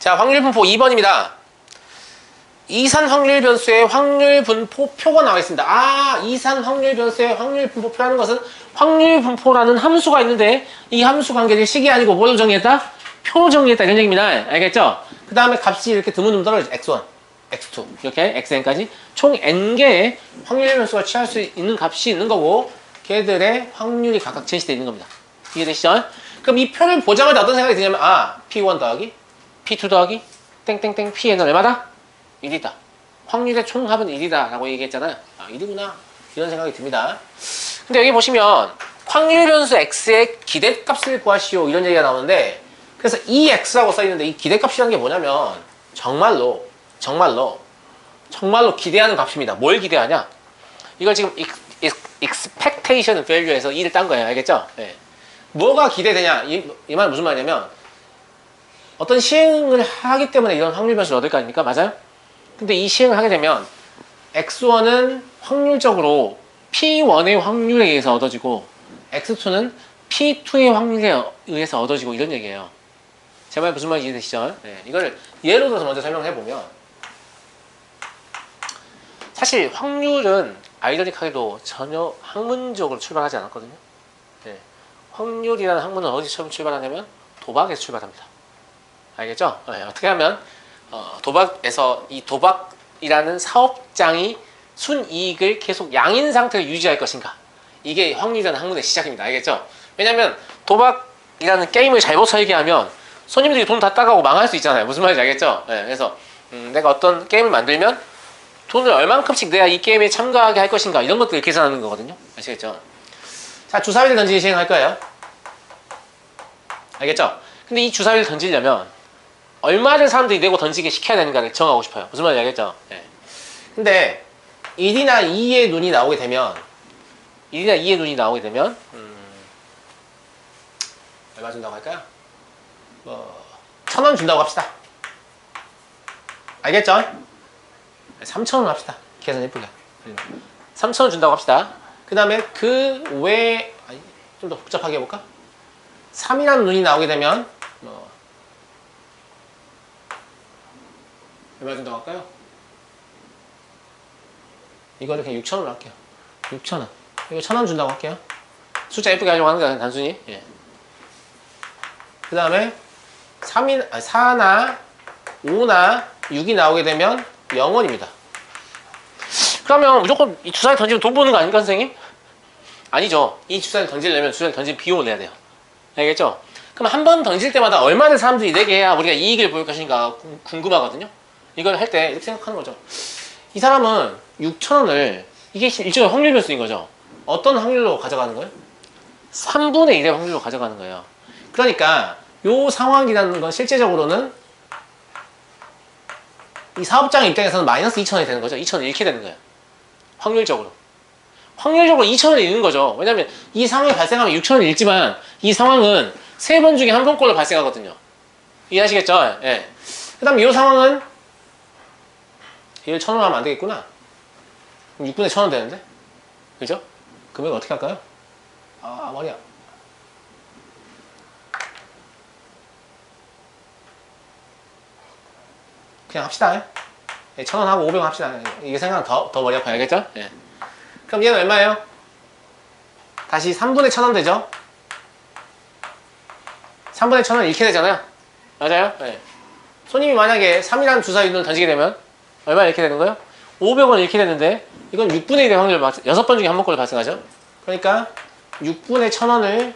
자, 확률 분포 2번입니다. 이산 확률 변수의 확률 분포표가 나와 있습니다. 아, 이산 확률 변수의 확률 분포표라는 것은 확률 분포라는 함수가 있는데 이 함수 관계를 식이 아니고 뭘로 정의했다? 표로 정의했다 이런 얘기입니다. 알겠죠? 그 다음에 값이 이렇게 드문드문 떨어지죠. x1, x2 이렇게 xn까지 총 n개의 확률 변수가 취할 수 있는 값이 있는 거고 걔들의 확률이 각각 제시되어 있는 겁니다. 이해되시죠? 그럼 이 표를 보자마자 어떤 생각이 드냐면 p1 더하기 p2 더하기 땡땡땡 pn은 얼마다? 1이다. 확률의 총합은 1이다 라고 얘기했잖아요. 1이구나 이런 생각이 듭니다. 근데 여기 보시면 확률 변수 x의 기대값을 구하시오 이런 얘기가 나오는데 그래서 이 x라고 써있는데 이 기대값이라는 게 뭐냐면 정말로 기대하는 값입니다. 뭘 기대하냐? 이걸 지금 expectation value에서 2를 딴 거예요. 알겠죠? 네. 뭐가 기대되냐? 이 말은 무슨 말이냐면 어떤 시행을 하기 때문에 이런 확률 변수를 얻을 거 아닙니까? 맞아요? 근데 이 시행을 하게 되면 x1은 확률적으로 p1의 확률에 의해서 얻어지고 x2는 p2의 확률에 의해서 얻어지고 이런 얘기예요. 제 말 무슨 말인지 이해되시죠? 네. 이걸 예로 들어서 먼저 설명을 해보면 사실 확률은 아이러니하게도 전혀 학문적으로 출발하지 않았거든요. 네. 확률이라는 학문은 어디서 출발하냐면 도박에서 출발합니다. 알겠죠? 네. 어떻게 하면 도박에서 이 도박이라는 사업장이 순이익을 계속 양인 상태로 유지할 것인가 이게 확률이라는 학문의 시작입니다. 알겠죠? 왜냐면 도박이라는 게임을 잘못 설계하면 손님들이 돈 다 따가고 망할 수 있잖아요. 무슨 말인지 알겠죠? 네. 그래서 내가 어떤 게임을 만들면 돈을 얼만큼씩 내야 이 게임에 참가하게 할 것인가 이런 것들을 계산하는 거거든요. 아시겠죠? 자, 주사위를 던지기 시행할 거예요. 알겠죠? 근데 이 주사위를 던지려면 얼마를 사람들이 내고 던지게 시켜야 되는가를 정하고 싶어요. 무슨 말인지 알겠죠? 네. 근데 1이나 2의 눈이 나오게 되면 얼마 준다고 할까요? 1,000원 준다고 합시다. 알겠죠? 3,000원 합시다. 계산 예쁘게. 3,000원 준다고 합시다. 그 다음에 그 외에 좀 더 복잡하게 해볼까? 3이라는 눈이 나오게 되면 얼마 준다고 할까요? 이거를 그냥 6,000원으로 할게요. 6,000원. 이거 1,000원 준다고 할게요. 숫자 예쁘게 하려고 하는 거야, 단순히. 예. 그 다음에 4나 5나 6이 나오게 되면 0원입니다. 그러면 무조건 이 주사위 던지면 돈 버는 거 아닙니까, 선생님? 아니죠. 이 주사위를 던지려면 주사위를 던진 비용을 내야 돼요. 알겠죠? 그럼 한 번 던질 때마다 얼마를 사람들이 내게 해야 우리가 이익을 볼 것인가 궁금하거든요. 이걸 할 때 이렇게 생각하는 거죠. 이 사람은 6,000원을 이게 일종의 확률 변수인 거죠. 어떤 확률로 가져가는 거예요? 3분의 1의 확률로 가져가는 거예요. 그러니까 이 상황이라는 건 실제적으로는 이 사업장 입장에서는 마이너스 2,000원이 되는 거죠. 2,000원 잃게 되는 거예요. 확률적으로 2,000원을 잃는 거죠. 왜냐면 이 상황이 발생하면 6,000원을 잃지만 이 상황은 3번 중에 한 번꼴로 발생하거든요. 이해하시겠죠? 예. 그 다음에 이 상황은 얘를 1,000원 하면 안 되겠구나. 그럼 6분의 1,000원 되는데? 그죠? 금액을 어떻게 할까요? 머리야. 그냥 합시다. 1,000원 하고 500원 합시다. 이게 생각하면 더 머리 아파요. 알겠죠? 예. 그럼 얘는 얼마예요? 다시 3분의 1,000원 되죠? 3분의 1,000원 잃게 되잖아요. 맞아요? 예. 손님이 만약에 3이라는 주사위를 던지게 되면 얼마 잃게 되는 거예요? 500원 잃게 되는데 이건 6분의 1의 확률 6번 중에 한 번꼴로 발생하죠? 그러니까 6분의 1,000원을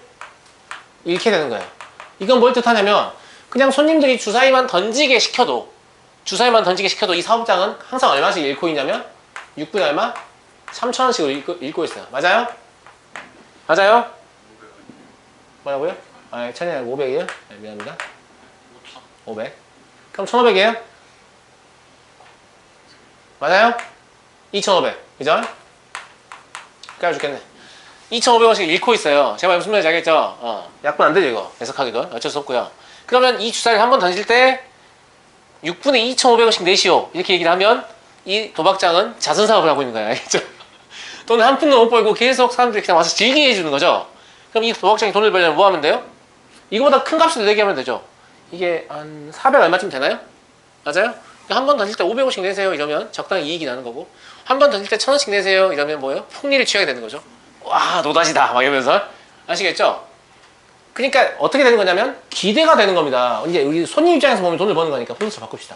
잃게 되는 거예요. 이건 뭘 뜻하냐면 그냥 손님들이 주사위만 던지게 시켜도 이 사업장은 항상 얼마씩 잃고 있냐면 6분의 얼마? 3,000원씩으로 잃고 있어요. 맞아요? 맞아요? 뭐라고요? 1,000이 아니고 500이에요? 네, 미안합니다. 500. 그럼 1,500이에요? 맞아요? 2,500. 그죠? 까여 죽겠네. 2,500원씩 잃고 있어요. 제가 무슨 말인지 알겠죠? 약분 안 되죠, 이거. 해석하기도. 어쩔 수 없고요. 그러면 이 주사위를 한 번 던질 때 6분의 2,500원씩 내시오. 이렇게 얘기를 하면 이 도박장은 자선사업을 하고 있는 거예요. 알겠죠? 돈을 한 푼도 못 벌고 계속 사람들이 그냥 와서 즐기게 해주는 거죠. 그럼 이 도박장이 돈을 벌려면 뭐 하면 돼요? 이거보다 큰 값을 내게 하면 되죠. 이게 한 400 얼마쯤 되나요? 맞아요? 한 번 던질 때 500원씩 내세요 이러면 적당히 이익이 나는 거고, 한 번 던질 때 1000원씩 내세요 이러면 뭐예요? 폭리를 취하게 되는 거죠. 와 노다지다 막 이러면서. 아시겠죠? 그러니까 어떻게 되는 거냐면 기대가 되는 겁니다. 이제 우리 손님 입장에서 보면 돈을 버는 거니까 플러스로 바꿉시다.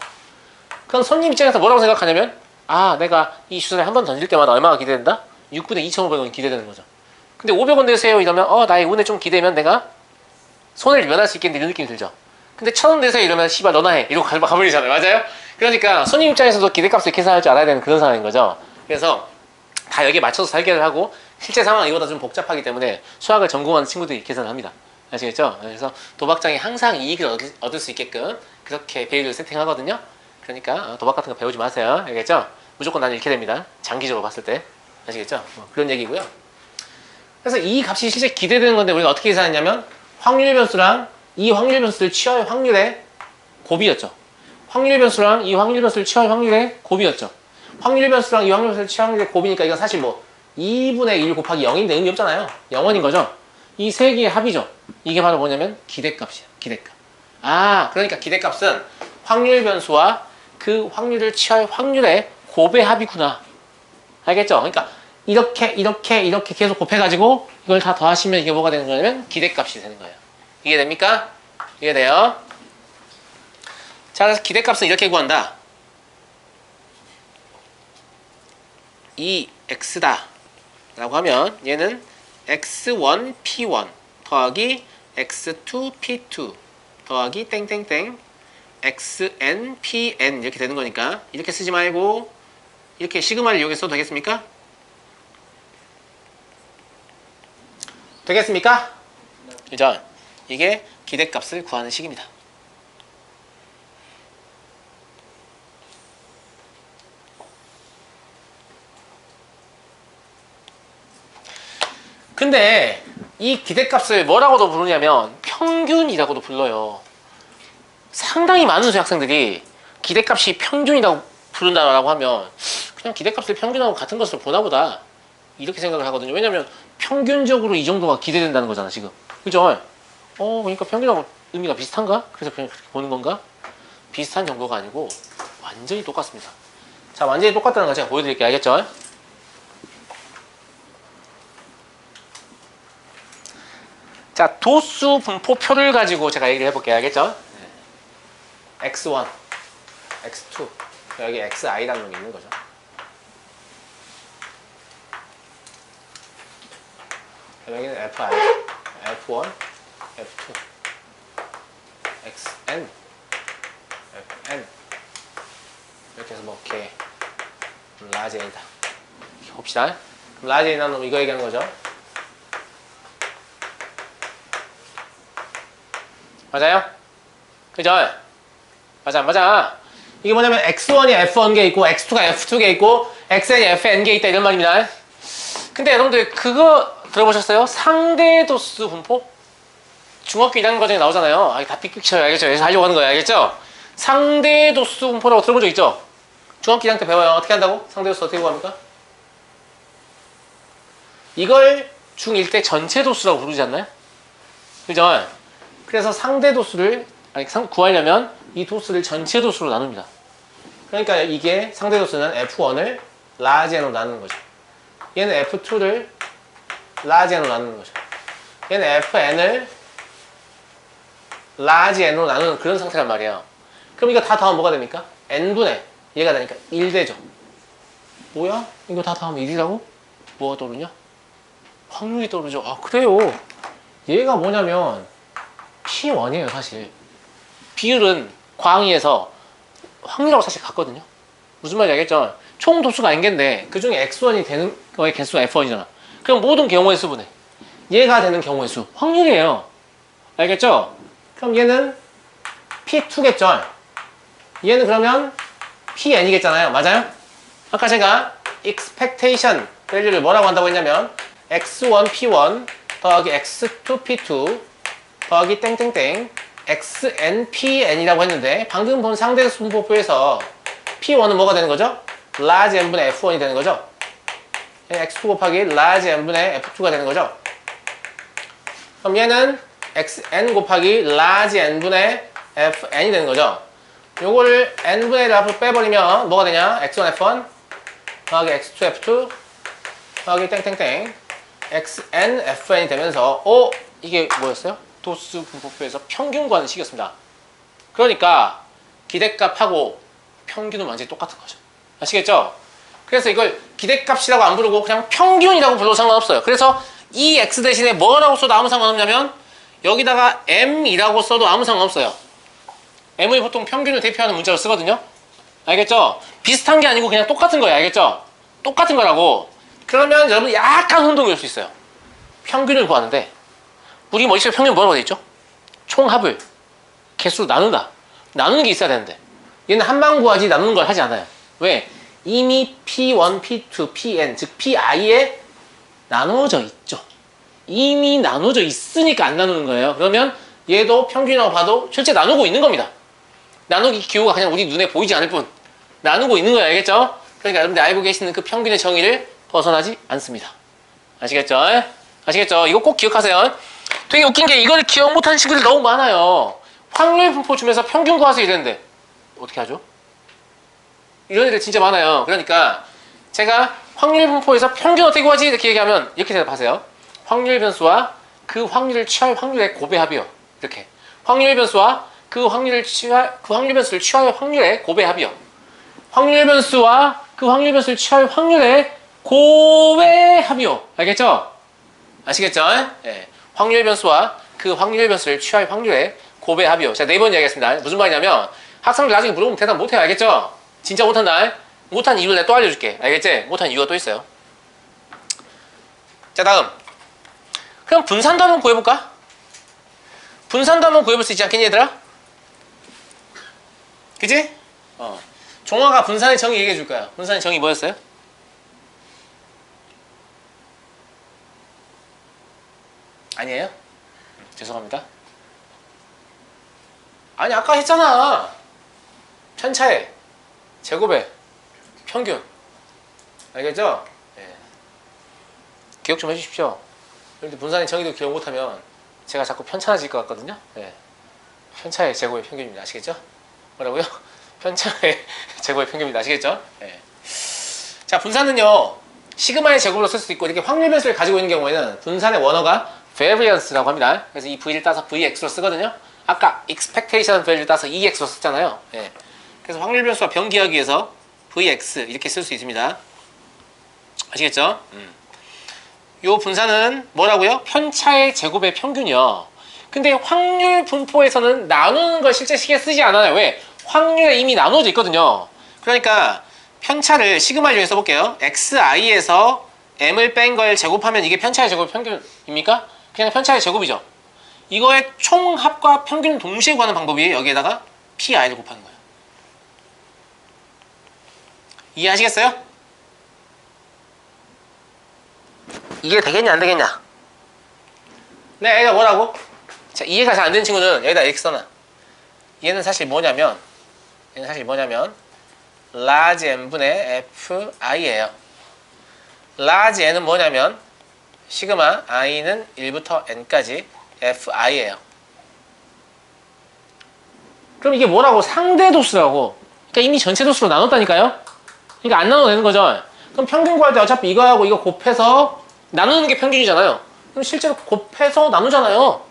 그럼 손님 입장에서 뭐라고 생각하냐면, 아 내가 이 주사를 한 번 던질 때마다 얼마가 기대된다? 6분의 2,500원이 기대되는 거죠. 근데 500원 내세요 이러면 나의 운에 좀 기대면 내가 손해를 면할 수 있겠는데 이런 느낌이 들죠. 근데 1000원 내세요 이러면 씨발 너나 해 이러고 가버리잖아요. 맞아요? 그러니까 손님 입장에서도 기대값을 계산할 줄 알아야 되는 그런 상황인 거죠. 그래서 다 여기에 맞춰서 설계를 하고, 실제 상황은 이보다 좀 복잡하기 때문에 수학을 전공하는 친구들이 계산을 합니다. 아시겠죠? 그래서 도박장이 항상 이익을 얻을 수 있게끔 그렇게 베일을 세팅하거든요. 그러니까 도박 같은 거 배우지 마세요. 알겠죠? 무조건 나는 잃게 됩니다. 장기적으로 봤을 때. 아시겠죠? 그런 얘기고요. 그래서 이 값이 실제 기대되는 건데 우리가 어떻게 계산했냐면, 확률 변수랑 이 확률 변수를 취할 확률의 곱이었죠. 확률 변수랑 이 확률 변수를 취할 확률의 곱이었죠. 확률 변수랑 이 확률 변수를 취할 확률의 곱이니까 이건 사실 뭐 2분의 1 곱하기 0인데 의미 없잖아요. 0원인 거죠. 이 세 개의 합이죠. 이게 바로 뭐냐면 기대값이에요. 기대값. 그러니까 기대값은 확률 변수와 그 확률을 취할 확률의 곱의 합이구나. 알겠죠? 그러니까 이렇게 계속 곱해가지고 이걸 다 더하시면 이게 뭐가 되는 거냐면 기대값이 되는 거예요. 이해됩니까? 이해돼요? 자, 그래서 기대값은 이렇게 구한다. 이 x다 라고 하면 얘는 x1 p1 더하기 x2 p2 더하기 땡땡땡 xn pn 이렇게 되는 거니까, 이렇게 쓰지 말고 이렇게 시그마를 이용해서 써도 되겠습니까? 되겠습니까? 그죠? 이게 기대값을 구하는 식입니다. 근데 이 기대값을 뭐라고도 부르냐면 평균이라고도 불러요. 상당히 많은 수학생들이 기대값이 평균이라고 부른다라고 하면 그냥 기대값을 평균하고 같은 것으로 보나 보다 이렇게 생각을 하거든요. 왜냐면 평균적으로 이 정도가 기대된다는 거잖아 지금. 그죠? 그러니까 평균하고 의미가 비슷한가? 그래서 그냥 그렇게 보는 건가? 비슷한 정도가 아니고 완전히 똑같습니다. 자, 완전히 똑같다는 거 제가 보여드릴게요. 알겠죠? 자, 도수 분포표를 가지고 제가 얘기를 해볼게요. 알겠죠? x1, x2, 여기 xi라는 놈이 있는 거죠. 여기는 fi, f1, f2, xn, fn 이렇게 해서 뭐 이렇게 라지 n이다. 이렇게 봅시다. 그럼 라지 n이라는 놈 이거 얘기하는 거죠. 맞아요? 그죠? 맞아. 이게 뭐냐면 x1이 f1개 있고 x2가 f2개 있고 xn이 fn개 있다 이런 말입니다. 근데 여러분들 그거 들어보셨어요? 상대 도수 분포? 중학교 1학년 과정에 나오잖아요. 다 삑삑쳐요. 알겠죠? 여기서 하려고 하는 거예요. 알겠죠? 상대 도수 분포라고 들어본 적 있죠? 중학교 1학년 때 배워요. 어떻게 한다고? 상대 도수 어떻게 구합니까? 이걸 중1 때 전체 도수라고 부르지 않나요? 그죠? 그래서 상대 도수를 구하려면 이 도수를 전체 도수로 나눕니다. 그러니까 이게 상대 도수는 f1을 라지 n으로 나누는 거죠. 얘는 f2를 라지 n으로 나누는 거죠. 얘는 fn을 라지 n으로 나누는 그런 상태란 말이에요. 그럼 이거 다 더하면 뭐가 됩니까? n분의 얘가 되니까 1되죠. 뭐야? 이거 다 더하면 1이라고? 뭐가 떠오르냐? 확률이 떠오르죠. 그래요. 얘가 뭐냐면 P1이에요 사실. 비율은 광의에서 확률하고 사실 같거든요. 무슨 말인지 알겠죠? 총 도수가 n개인데 그 중에 x1이 되는 거의 개수가 f1이잖아. 그럼 모든 경우의 수분에 얘가 되는 경우의 수 확률이에요. 알겠죠? 그럼 얘는 P2겠죠? 얘는 그러면 PN이겠잖아요. 맞아요? 아까 제가 expectation value를 뭐라고 한다고 했냐면 x1 P1 더하기 x2 P2 더하기 땡땡땡 xn pn이라고 했는데, 방금 본 상대 분포표에서 p1은 뭐가 되는 거죠? large n분의 f1이 되는 거죠. x2 곱하기 large n분의 f2가 되는 거죠. 그럼 얘는 xn 곱하기 large n분의 fn이 되는 거죠. 요거를 n분의 1 앞으로 빼버리면 뭐가 되냐? x1 f1 더하기 x2 f2 더하기 땡땡땡 xn fn이 되면서 이게 뭐였어요? 도수 분포표에서 평균 구하는 식이었습니다. 그러니까 기대값하고 평균은 완전히 똑같은 거죠. 아시겠죠? 그래서 이걸 기대값이라고 안 부르고 그냥 평균이라고 불러도 상관없어요. 그래서 이 x 대신에 뭐라고 써도 아무 상관없냐면 여기다가 m이라고 써도 아무 상관없어요. m을 보통 평균을 대표하는 문자로 쓰거든요. 알겠죠? 비슷한 게 아니고 그냥 똑같은 거예요. 알겠죠? 똑같은 거라고. 그러면 여러분 약간 혼동이 올 수 있어요. 평균을 구하는데 우리 머릿속에 평균 뭐라고 돼 있죠? 총합을 개수로 나눈다. 나누는 게 있어야 되는데 얘는 한방 구하지 나누는 걸 하지 않아요. 왜? 이미 P1, P2, Pn 즉 Pi에 나누어져 있죠. 이미 나누어져 있으니까 안 나누는 거예요. 그러면 얘도 평균이라고 봐도 실제 나누고 있는 겁니다. 나누기 기호가 그냥 우리 눈에 보이지 않을 뿐 나누고 있는 거예요. 알겠죠? 그러니까 여러분들 알고 계시는 그 평균의 정의를 벗어나지 않습니다. 아시겠죠? 아시겠죠? 이거 꼭 기억하세요. 되게 웃긴 게 이걸 기억 못하는 친구들 너무 많아요. 확률 분포 주면서 평균 구하세요 이랬는데 어떻게 하죠? 이런 애들 진짜 많아요. 그러니까 제가 확률 분포에서 평균 어떻게 구하지? 이렇게 얘기하면 이렇게 대답하세요. 확률 변수와 그 확률을 취할 확률의 곱의 합이요. 이렇게. 확률 변수와 그 확률 변수를 취할 확률의 곱의 합이요. 확률 변수와 그 확률 변수를 취할 확률의 곱의 합이요. 알겠죠? 아시겠죠? 예. 확률 변수와 그 확률 변수를 취할 확률의 곱의 합이요. 자, 네 번 이야기했습니다. 무슨 말이냐면 학생들 나중에 물어보면 대답 못해요. 알겠죠? 진짜 못한다. 못한 이유를 내가 또 알려줄게. 알겠지? 못한 이유가 또 있어요. 자, 다음. 그럼 분산도 한번 구해볼까? 분산도 한번 구해볼 수 있지 않겠니, 얘들아? 그치? 종아가 분산의 정의 얘기해 줄 거야. 분산의 정의 뭐였어요? 아니에요? 죄송합니다. 아니, 아까 했잖아. 편차의 제곱의 평균. 알겠죠? 네. 기억 좀 해주십시오. 그런데 분산의 정의도 기억 못하면 제가 자꾸 편차해질 것 같거든요. 네. 편차의 제곱의 평균입니다. 아시겠죠? 뭐라고요? 편차의 제곱의 평균입니다. 아시겠죠? 네. 자, 분산은요 시그마의 제곱으로 쓸 수도 있고 이렇게 확률 변수를 가지고 있는 경우에는 분산의 원어가 variance라고 합니다. 그래서 이 v를 따서 vx로 쓰거든요. 아까 expectation value를 따서 ex로 썼잖아요. 네. 그래서 확률 변수와 병기하기 위해서 vx 이렇게 쓸 수 있습니다. 아시겠죠? 요 분산은 뭐라고요? 편차의 제곱의 평균이요. 근데 확률 분포에서는 나누는 걸 실제 시기에 쓰지 않아요. 왜? 확률에 이미 나눠져 있거든요. 그러니까 편차를 시그마 중에 써볼게요. xi에서 m을 뺀 걸 제곱하면 이게 편차의 제곱 평균입니까? 그냥 편차의 제곱이죠. 이거의 총합과 평균을 동시에 구하는 방법이 여기에다가 pi를 곱하는 거예요. 이해하시겠어요? 이해 되겠냐 안 되겠냐? 네, 여기다 뭐라고? 자, 이해가 잘 안 되는 친구는 여기다 이렇게 써놔. 얘는 사실 뭐냐면 large n분의 fi예요. large n은 뭐냐면 시그마 i는 1부터 n까지 fi예요. 그럼 이게 뭐라고? 상대 도수라고. 그러니까 이미 전체 도수로 나눴다니까요? 그러니까 안 나눠도 되는 거죠. 그럼 평균 구할 때 어차피 이거하고 이거 곱해서 나누는 게 평균이잖아요. 그럼 실제로 곱해서 나누잖아요.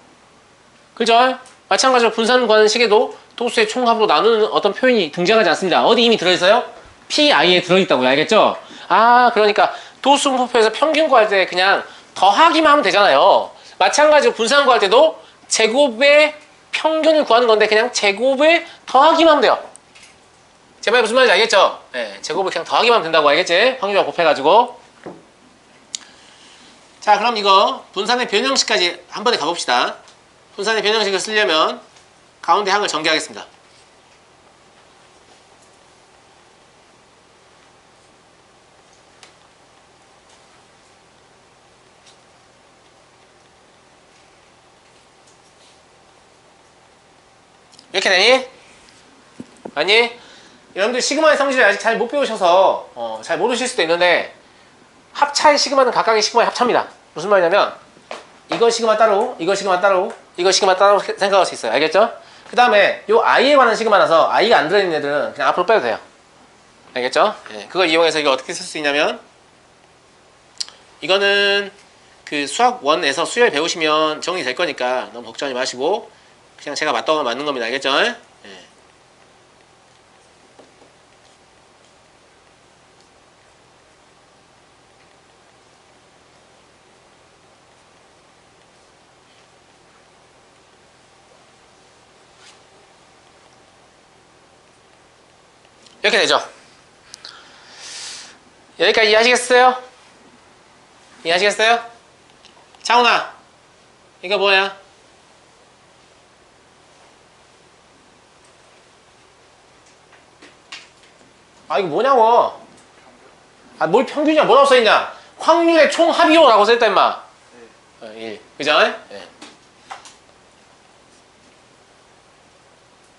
그죠? 마찬가지로 분산 구하는 식에도 도수의 총합으로 나누는 어떤 표현이 등장하지 않습니다. 어디 이미 들어있어요? pi에 들어있다고요. 알겠죠? 아, 그러니까 도수 분포에서 평균 구할 때 그냥 더하기만 하면 되잖아요. 마찬가지로 분산 구할 때도 제곱의 평균을 구하는 건데 그냥 제곱을 더하기만 하면 돼요. 제 말 무슨 말인지 알겠죠? 네, 제곱을 그냥 더하기만 하면 된다고. 알겠지? 확률과 곱해가지고. 자, 그럼 이거 분산의 변형식까지 한 번에 가봅시다. 분산의 변형식을 쓰려면 가운데 항을 전개하겠습니다. 이렇게 되니? 아니? 여러분들 시그마의 성질을 아직 잘 못 배우셔서 잘 모르실 수도 있는데 합차의 시그마는 각각의 시그마의 합차입니다. 무슨 말이냐면 이거 시그마 따로, 이거 시그마 따로, 이거 시그마 따로 생각할 수 있어요. 알겠죠? 그 다음에 요 i에 관한 시그마라서 i가 안 들어있는 애들은 그냥 앞으로 빼도 돼요. 알겠죠? 예, 그걸 이용해서 이거 어떻게 쓸 수 있냐면 이거는 그 수학 1에서 수열 배우시면 정리될 거니까 너무 걱정하지 마시고 그냥 제가 맞다고 맞는 겁니다. 알겠죠? 예. 이렇게 되죠. 여기까지 이해하시겠어요? 이해하시겠어요? 차훈아, 이거 뭐야? 아, 이거 뭐냐고? 아, 뭘 평균이야? 뭐라고 써있냐? 확률의 총합이요라고 써있다, 임마. 1. 그죠? 네.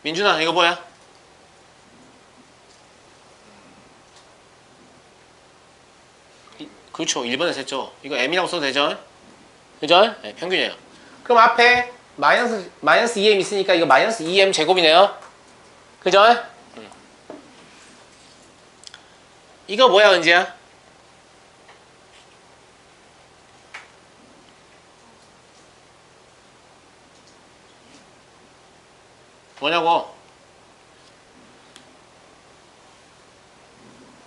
민준아, 이거 뭐야? 그렇죠. 1번에서 했죠. 이거 m이라고 써도 되죠? 그죠? 네, 평균이에요. 그럼 앞에 마이너스 2m 있으니까 이거 마이너스 2m 제곱이네요. 그죠? 이거 뭐야, 은지야? 뭐냐고?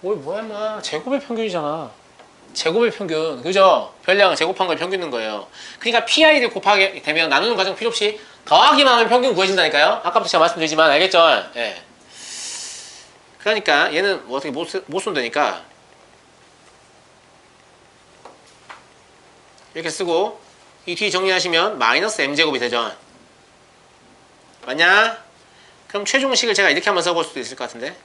뭐야, 인마. 제곱의 평균이잖아. 제곱의 평균. 그죠? 별량을 제곱한 걸 평균인 거예요. 그러니까 PI를 곱하게 되면 나누는 과정 필요 없이 더하기만 하면 평균 구해진다니까요? 아까부터 제가 말씀드리지만, 알겠죠? 예. 그러니까 얘는 뭐 어떻게 못 쏜다니까 이렇게 쓰고 이 뒤 정리하시면 마이너스 m제곱이 되죠. 맞냐? 그럼 최종식을 제가 이렇게 한번 써볼 수도 있을 것 같은데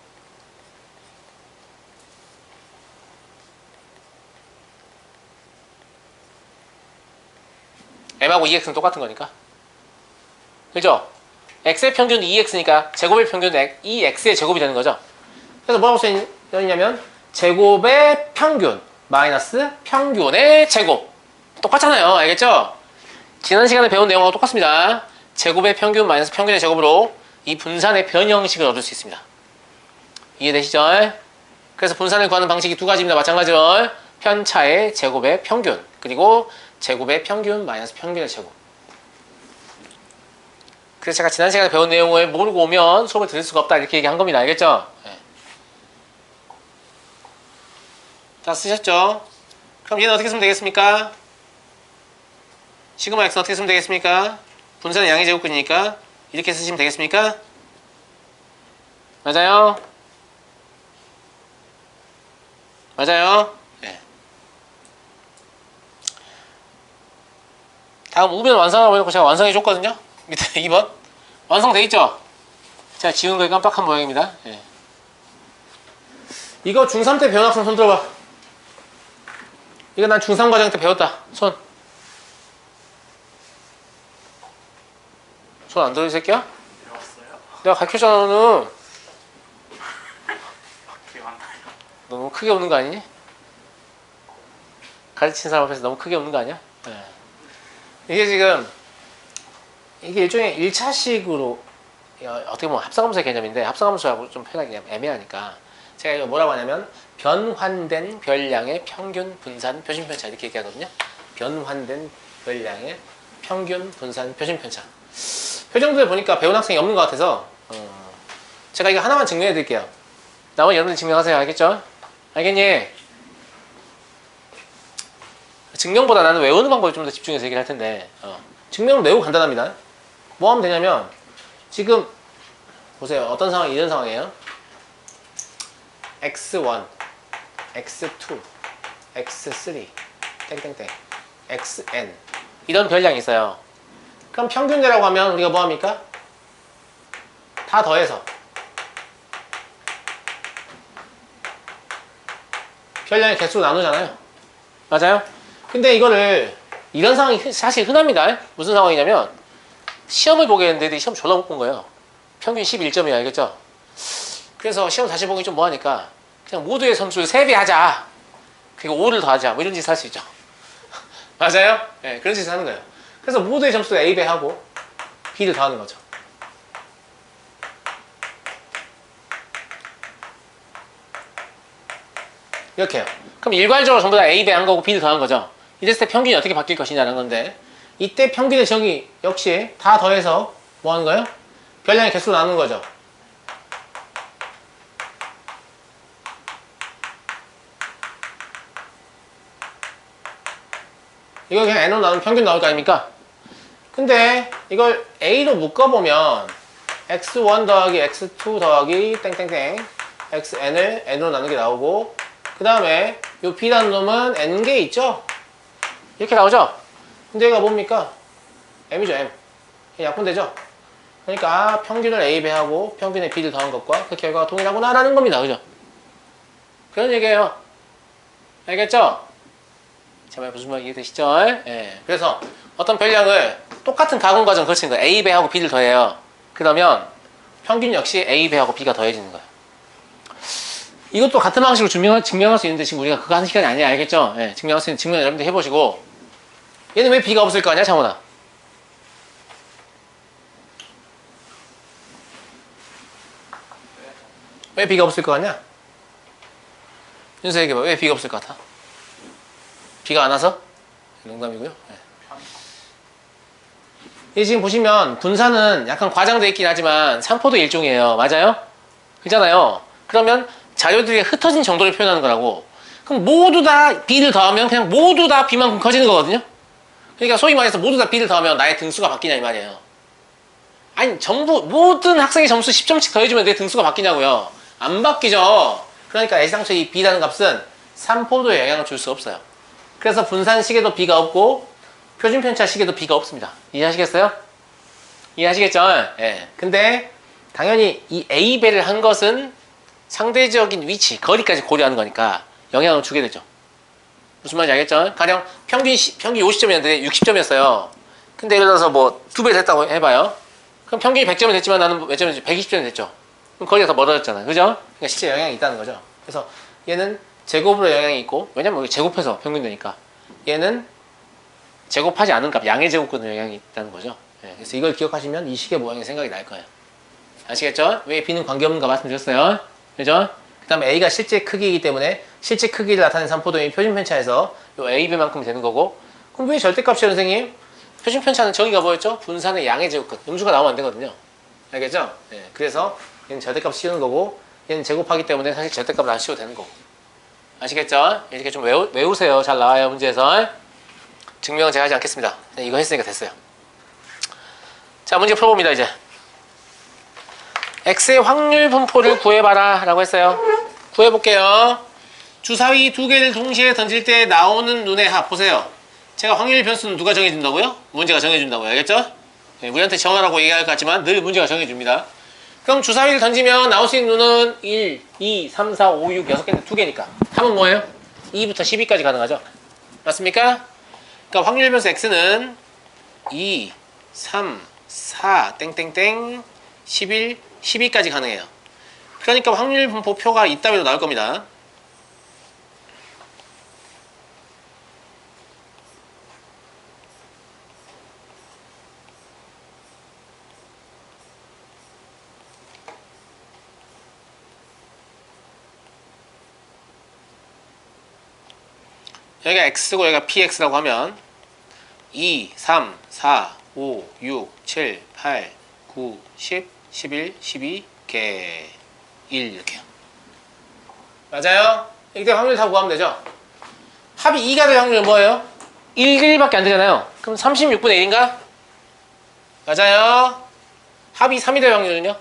m하고 2x는 똑같은 거니까 그죠? x의 평균 2x니까 제곱의 평균 2x의 제곱이 되는 거죠. 그래서 뭐라고 써있냐면 제곱의 평균 마이너스 평균의 제곱 똑같잖아요. 알겠죠? 지난 시간에 배운 내용하고 똑같습니다. 제곱의 평균 마이너스 평균의 제곱으로 이 분산의 변형식을 얻을 수 있습니다. 이해되시죠? 그래서 분산을 구하는 방식이 두 가지입니다. 마찬가지로 편차의 제곱의 평균 그리고 제곱의 평균 마이너스 평균의 제곱. 그래서 제가 지난 시간에 배운 내용을 모르고 오면 수업을 들을 수가 없다 이렇게 얘기한 겁니다. 알겠죠? 네. 다 쓰셨죠? 그럼 얘는 어떻게 쓰면 되겠습니까? 시그마 x는 어떻게 쓰면 되겠습니까? 분산의 양의 제곱근이니까 이렇게 쓰시면 되겠습니까? 맞아요? 맞아요? 네. 다음 우변 완성하고 해놓고 제가 완성해 줬거든요? 밑에 2번 완성돼 있죠? 제가 지운 거에 깜빡한 모양입니다. 네. 이거 중3 때 배운 학생 손 들어봐. 이거 난 중3 과정 때 배웠다. 손 안 들어 이 새끼야? 배웠어요? 내가 가르쳐줬잖아 너는. 기억 안 나요. 너무 크게 웃는 거 아니니? 가르친 사람 앞에서 너무 크게 웃는 거 아니야? 네. 이게 지금 이게 일종의 1차식으로 어떻게 보면 합성함수의 개념인데 합성함수하고 좀 표현하기 애매하니까 제가 이거 뭐라고 하냐면 변환된 별량의 평균 분산 표심편차 이렇게 얘기하거든요. 변환된 별량의 평균 분산 표심편차. 표정들 보니까 배운 학생이 없는 것 같아서 제가 이거 하나만 증명해 드릴게요. 나머지 여러분들 증명하세요. 알겠죠? 알겠니? 증명보다 나는 외우는 방법에 좀 더 집중해서 얘기를 할 텐데 증명은 매우 간단합니다. 뭐 하면 되냐면 지금 보세요. 어떤 상황이 이런 상황이에요. x1, x2, x3, 땡땡땡, xn 이런 별량이 있어요. 그럼 평균대라고 하면 우리가 뭐 합니까? 다 더해서 별량의 개수로 나누잖아요. 맞아요? 근데 이거를 이런 상황이 사실 흔합니다. 무슨 상황이냐면 시험을 보게 했는데 시험 졸라 못 본 거예요. 평균 11점이에요. 알겠죠? 그래서 시험 다시 보기 좀 뭐하니까 그냥 모두의 점수를 3배 하자. 그리고 5를 더하자. 뭐 이런 짓을 할 수 있죠. 맞아요? 네, 그런 짓을 하는 거예요. 그래서 모두의 점수를 A배 하고 B를 더하는 거죠. 이렇게요. 그럼 일괄적으로 전부 다 A 배한 거고 B를 더한 거죠. 이랬을 때 평균이 어떻게 바뀔 것이냐는 건데, 이때 평균의 정의 역시 다 더해서 뭐 하는 거예요? 별량의 개수로 나누는 거죠. 이거 그냥 N으로 나누면 평균 나올 거 아닙니까? 근데 이걸 A로 묶어보면 x1 더하기 x2 더하기 땡땡땡 xn을 n으로 나누는 게 나오고, 그 다음에 요 b라는 놈은 n개 있죠? 이렇게 나오죠? 근데 얘가 뭡니까? m이죠, m. 약분되죠? 그러니까 평균을 a 배하고 평균에 b를 더한 것과 그 결과가 동일하구나 라는 겁니다. 그죠? 그런 얘기예요. 알겠죠? 제발 무슨 말 이해되시죠? 예. 그래서 어떤 별량을 똑같은 가공 과정 거치는 거예요. a 배하고 b를 더해요. 그러면 평균 역시 a 배하고 b가 더해지는 거예요. 이것도 같은 방식으로 증명할 수 있는데 지금 우리가 그거 하는 시간이 아니에요. 알겠죠? 예. 증명할 수 있는 증명 여러분들 해보시고. 얘는 왜 b가 없을 거 아니야, 장훈아? 왜 b가 없을 거 같냐? 윤서 얘기해봐. 왜 b가 없을 것 같아? 비가 안 와서? 농담이고요. 네. 이 지금 보시면 분산은 약간 과장되어 있긴 하지만 산포도 일종이에요. 맞아요? 그잖아요. 그러면 자료들이 흩어진 정도를 표현하는 거라고. 그럼 모두 다 b를 더하면 그냥 모두 다 b만큼 커지는 거거든요. 그러니까 소위 말해서 모두 다 b를 더하면 나의 등수가 바뀌냐 이 말이에요. 아니 전부 모든 학생의 점수 10점씩 더해주면 내 등수가 바뀌냐고요. 안 바뀌죠. 그러니까 애시당초 이 b라는 값은 산포도에 영향을 줄 수 없어요. 그래서 분산식에도 b가 없고 표준편차식에도 b가 없습니다. 이해하시겠어요? 이해하시겠죠? 예. 근데 당연히 이 A배를 한 것은 상대적인 위치, 거리까지 고려하는 거니까 영향을 주게 되죠. 무슨 말인지 알겠죠? 가령 평균 50점이었는데 60점이었어요. 근데 예를 들어서 뭐 2배 됐다고 해봐요. 그럼 평균이 100점이 됐지만 나는 몇 점이 됐지? 120점이 됐죠. 그럼 거리가 더 멀어졌잖아요. 그죠? 그러니까 실제 영향이 있다는 거죠. 그래서 얘는 제곱으로 영향이 있고, 왜냐면 제곱해서 평균되니까. 얘는 제곱하지 않은 값, 양의 제곱근으로 영향이 있다는 거죠. 예, 그래서 이걸 기억하시면 이 식의 모양이 생각이 날 거예요. 아시겠죠? 왜 B는 관계없는가 말씀드렸어요. 그죠? 그 다음에 A가 실제 크기이기 때문에 실제 크기를 나타낸 산포도인 표준편차에서 요 AB만큼이 되는 거고, 그럼 왜 절대값이에요, 선생님? 표준편차는 정의가 뭐였죠? 분산의 양의 제곱근. 음수가 나오면 안 되거든요. 알겠죠? 예, 그래서 얘는 절대값 씌우는 거고, 얘는 제곱하기 때문에 사실 절대값을 안 씌워도 되는 거고. 아시겠죠? 이렇게 좀 외우세요. 잘 나와요, 문제에서. 증명은 제가 하지 않겠습니다. 이거 했으니까 됐어요. 자, 문제 풀어봅니다, 이제. x의 확률 분포를 구해봐라 라고 했어요. 구해볼게요. 주사위 두 개를 동시에 던질 때 나오는 눈의 합 보세요. 제가 확률 변수는 누가 정해준다고요? 문제가 정해준다고요. 알겠죠? 네, 우리한테 정하라고 얘기할 것 같지만 늘 문제가 정해줍니다. 그럼 주사위를 던지면 나올 수 있는 눈은 1, 2, 3, 4, 5, 6, 6개인데 2개니까 합은 뭐예요? 2부터 12까지 가능하죠? 맞습니까? 그러니까 확률 변수 x는 2, 3, 4, 땡땡땡, 11, 12까지 가능해요. 그러니까 확률 분포표가 이따위로 나올 겁니다. 여기가 x고 여기가 px라고 하면 2, 3, 4, 5, 6, 7, 8, 9, 10, 11, 12, 개 1 이렇게요. 맞아요? 이때 확률 다 구하면 되죠? 합이 2가 될 확률은 뭐예요? 1, 1밖에 안 되잖아요. 그럼 36분의 1인가? 맞아요. 합이 3이 될 확률은요?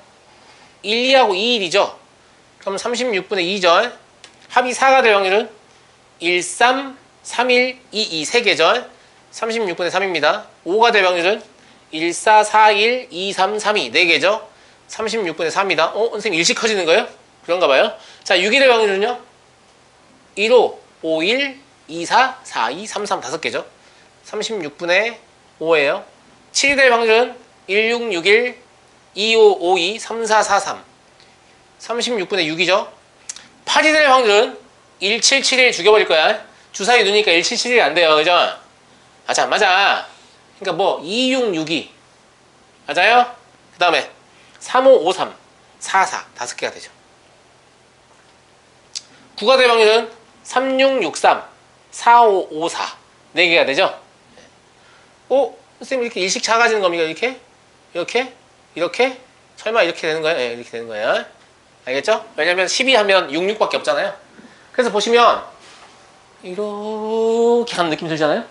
1, 2하고 2, 1이죠? 그럼 36분의 2절. 합이 4가 될 확률은 1, 3, 3, 1, 2, 2, 3개절. 36분의 3입니다. 5가 될 확률은 1, 4, 4, 1, 2, 3, 3, 2, 4개죠? 36분의 4입니다. 선생님 일씩 커지는 거예요? 그런가 봐요. 자, 6이 될 확률은요? 1, 5, 5, 1, 2, 4, 4, 2, 3, 3, 5개죠? 36분의 5예요. 7이 될 확률은 1, 6, 6, 1, 2, 5, 5, 2, 3, 4, 4, 3. 36분의 6이죠? 8이 될 확률은 1, 7, 7, 1 죽여버릴 거야. 주사위 누니까 1, 7, 7, 1이 안 돼요. 그죠? 맞아, 맞아. 그러니까 뭐 2, 6, 6, 2. 맞아요? 그 다음에 3, 5, 5, 3, 4, 4. 5개가 되죠. 9가 될 확률은 3663, 4554 4개가 되죠? 선생님 이렇게 일씩 작아지는 겁니까? 이렇게? 이렇게? 이렇게? 설마 이렇게 되는 거예요? 네, 이렇게 되는 거예요. 알겠죠? 왜냐면 12 하면 66밖에 없잖아요. 그래서 보시면 이렇게 가는 느낌 들잖아요?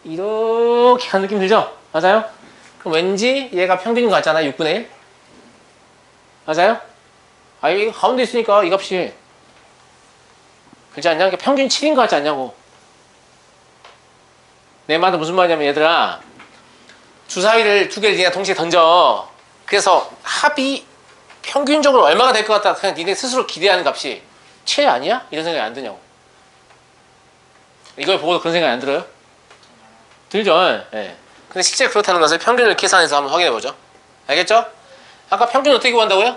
이렇게 가는 느낌 들죠? 맞아요? 그럼 왠지 얘가 평균인 것 같잖아요? 6분의 1? 맞아요? 이거 가운데 있으니까 이 값이 그렇지 않냐? 평균 7인 것 같지 않냐고. 내 말은 무슨 말이냐면 얘들아, 주사위를 2개를 니가 동시에 던져. 그래서 합이 평균적으로 얼마가 될 것 같다. 그냥 니네 스스로 기대하는 값이 7 아니야? 이런 생각이 안 드냐고. 이걸 보고도 그런 생각이 안 들어요? 들죠? 예. 근데 실제 그렇다는 것을 평균을 계산해서 한번 확인해 보죠. 알겠죠? 아까 평균 어떻게 구한다고요?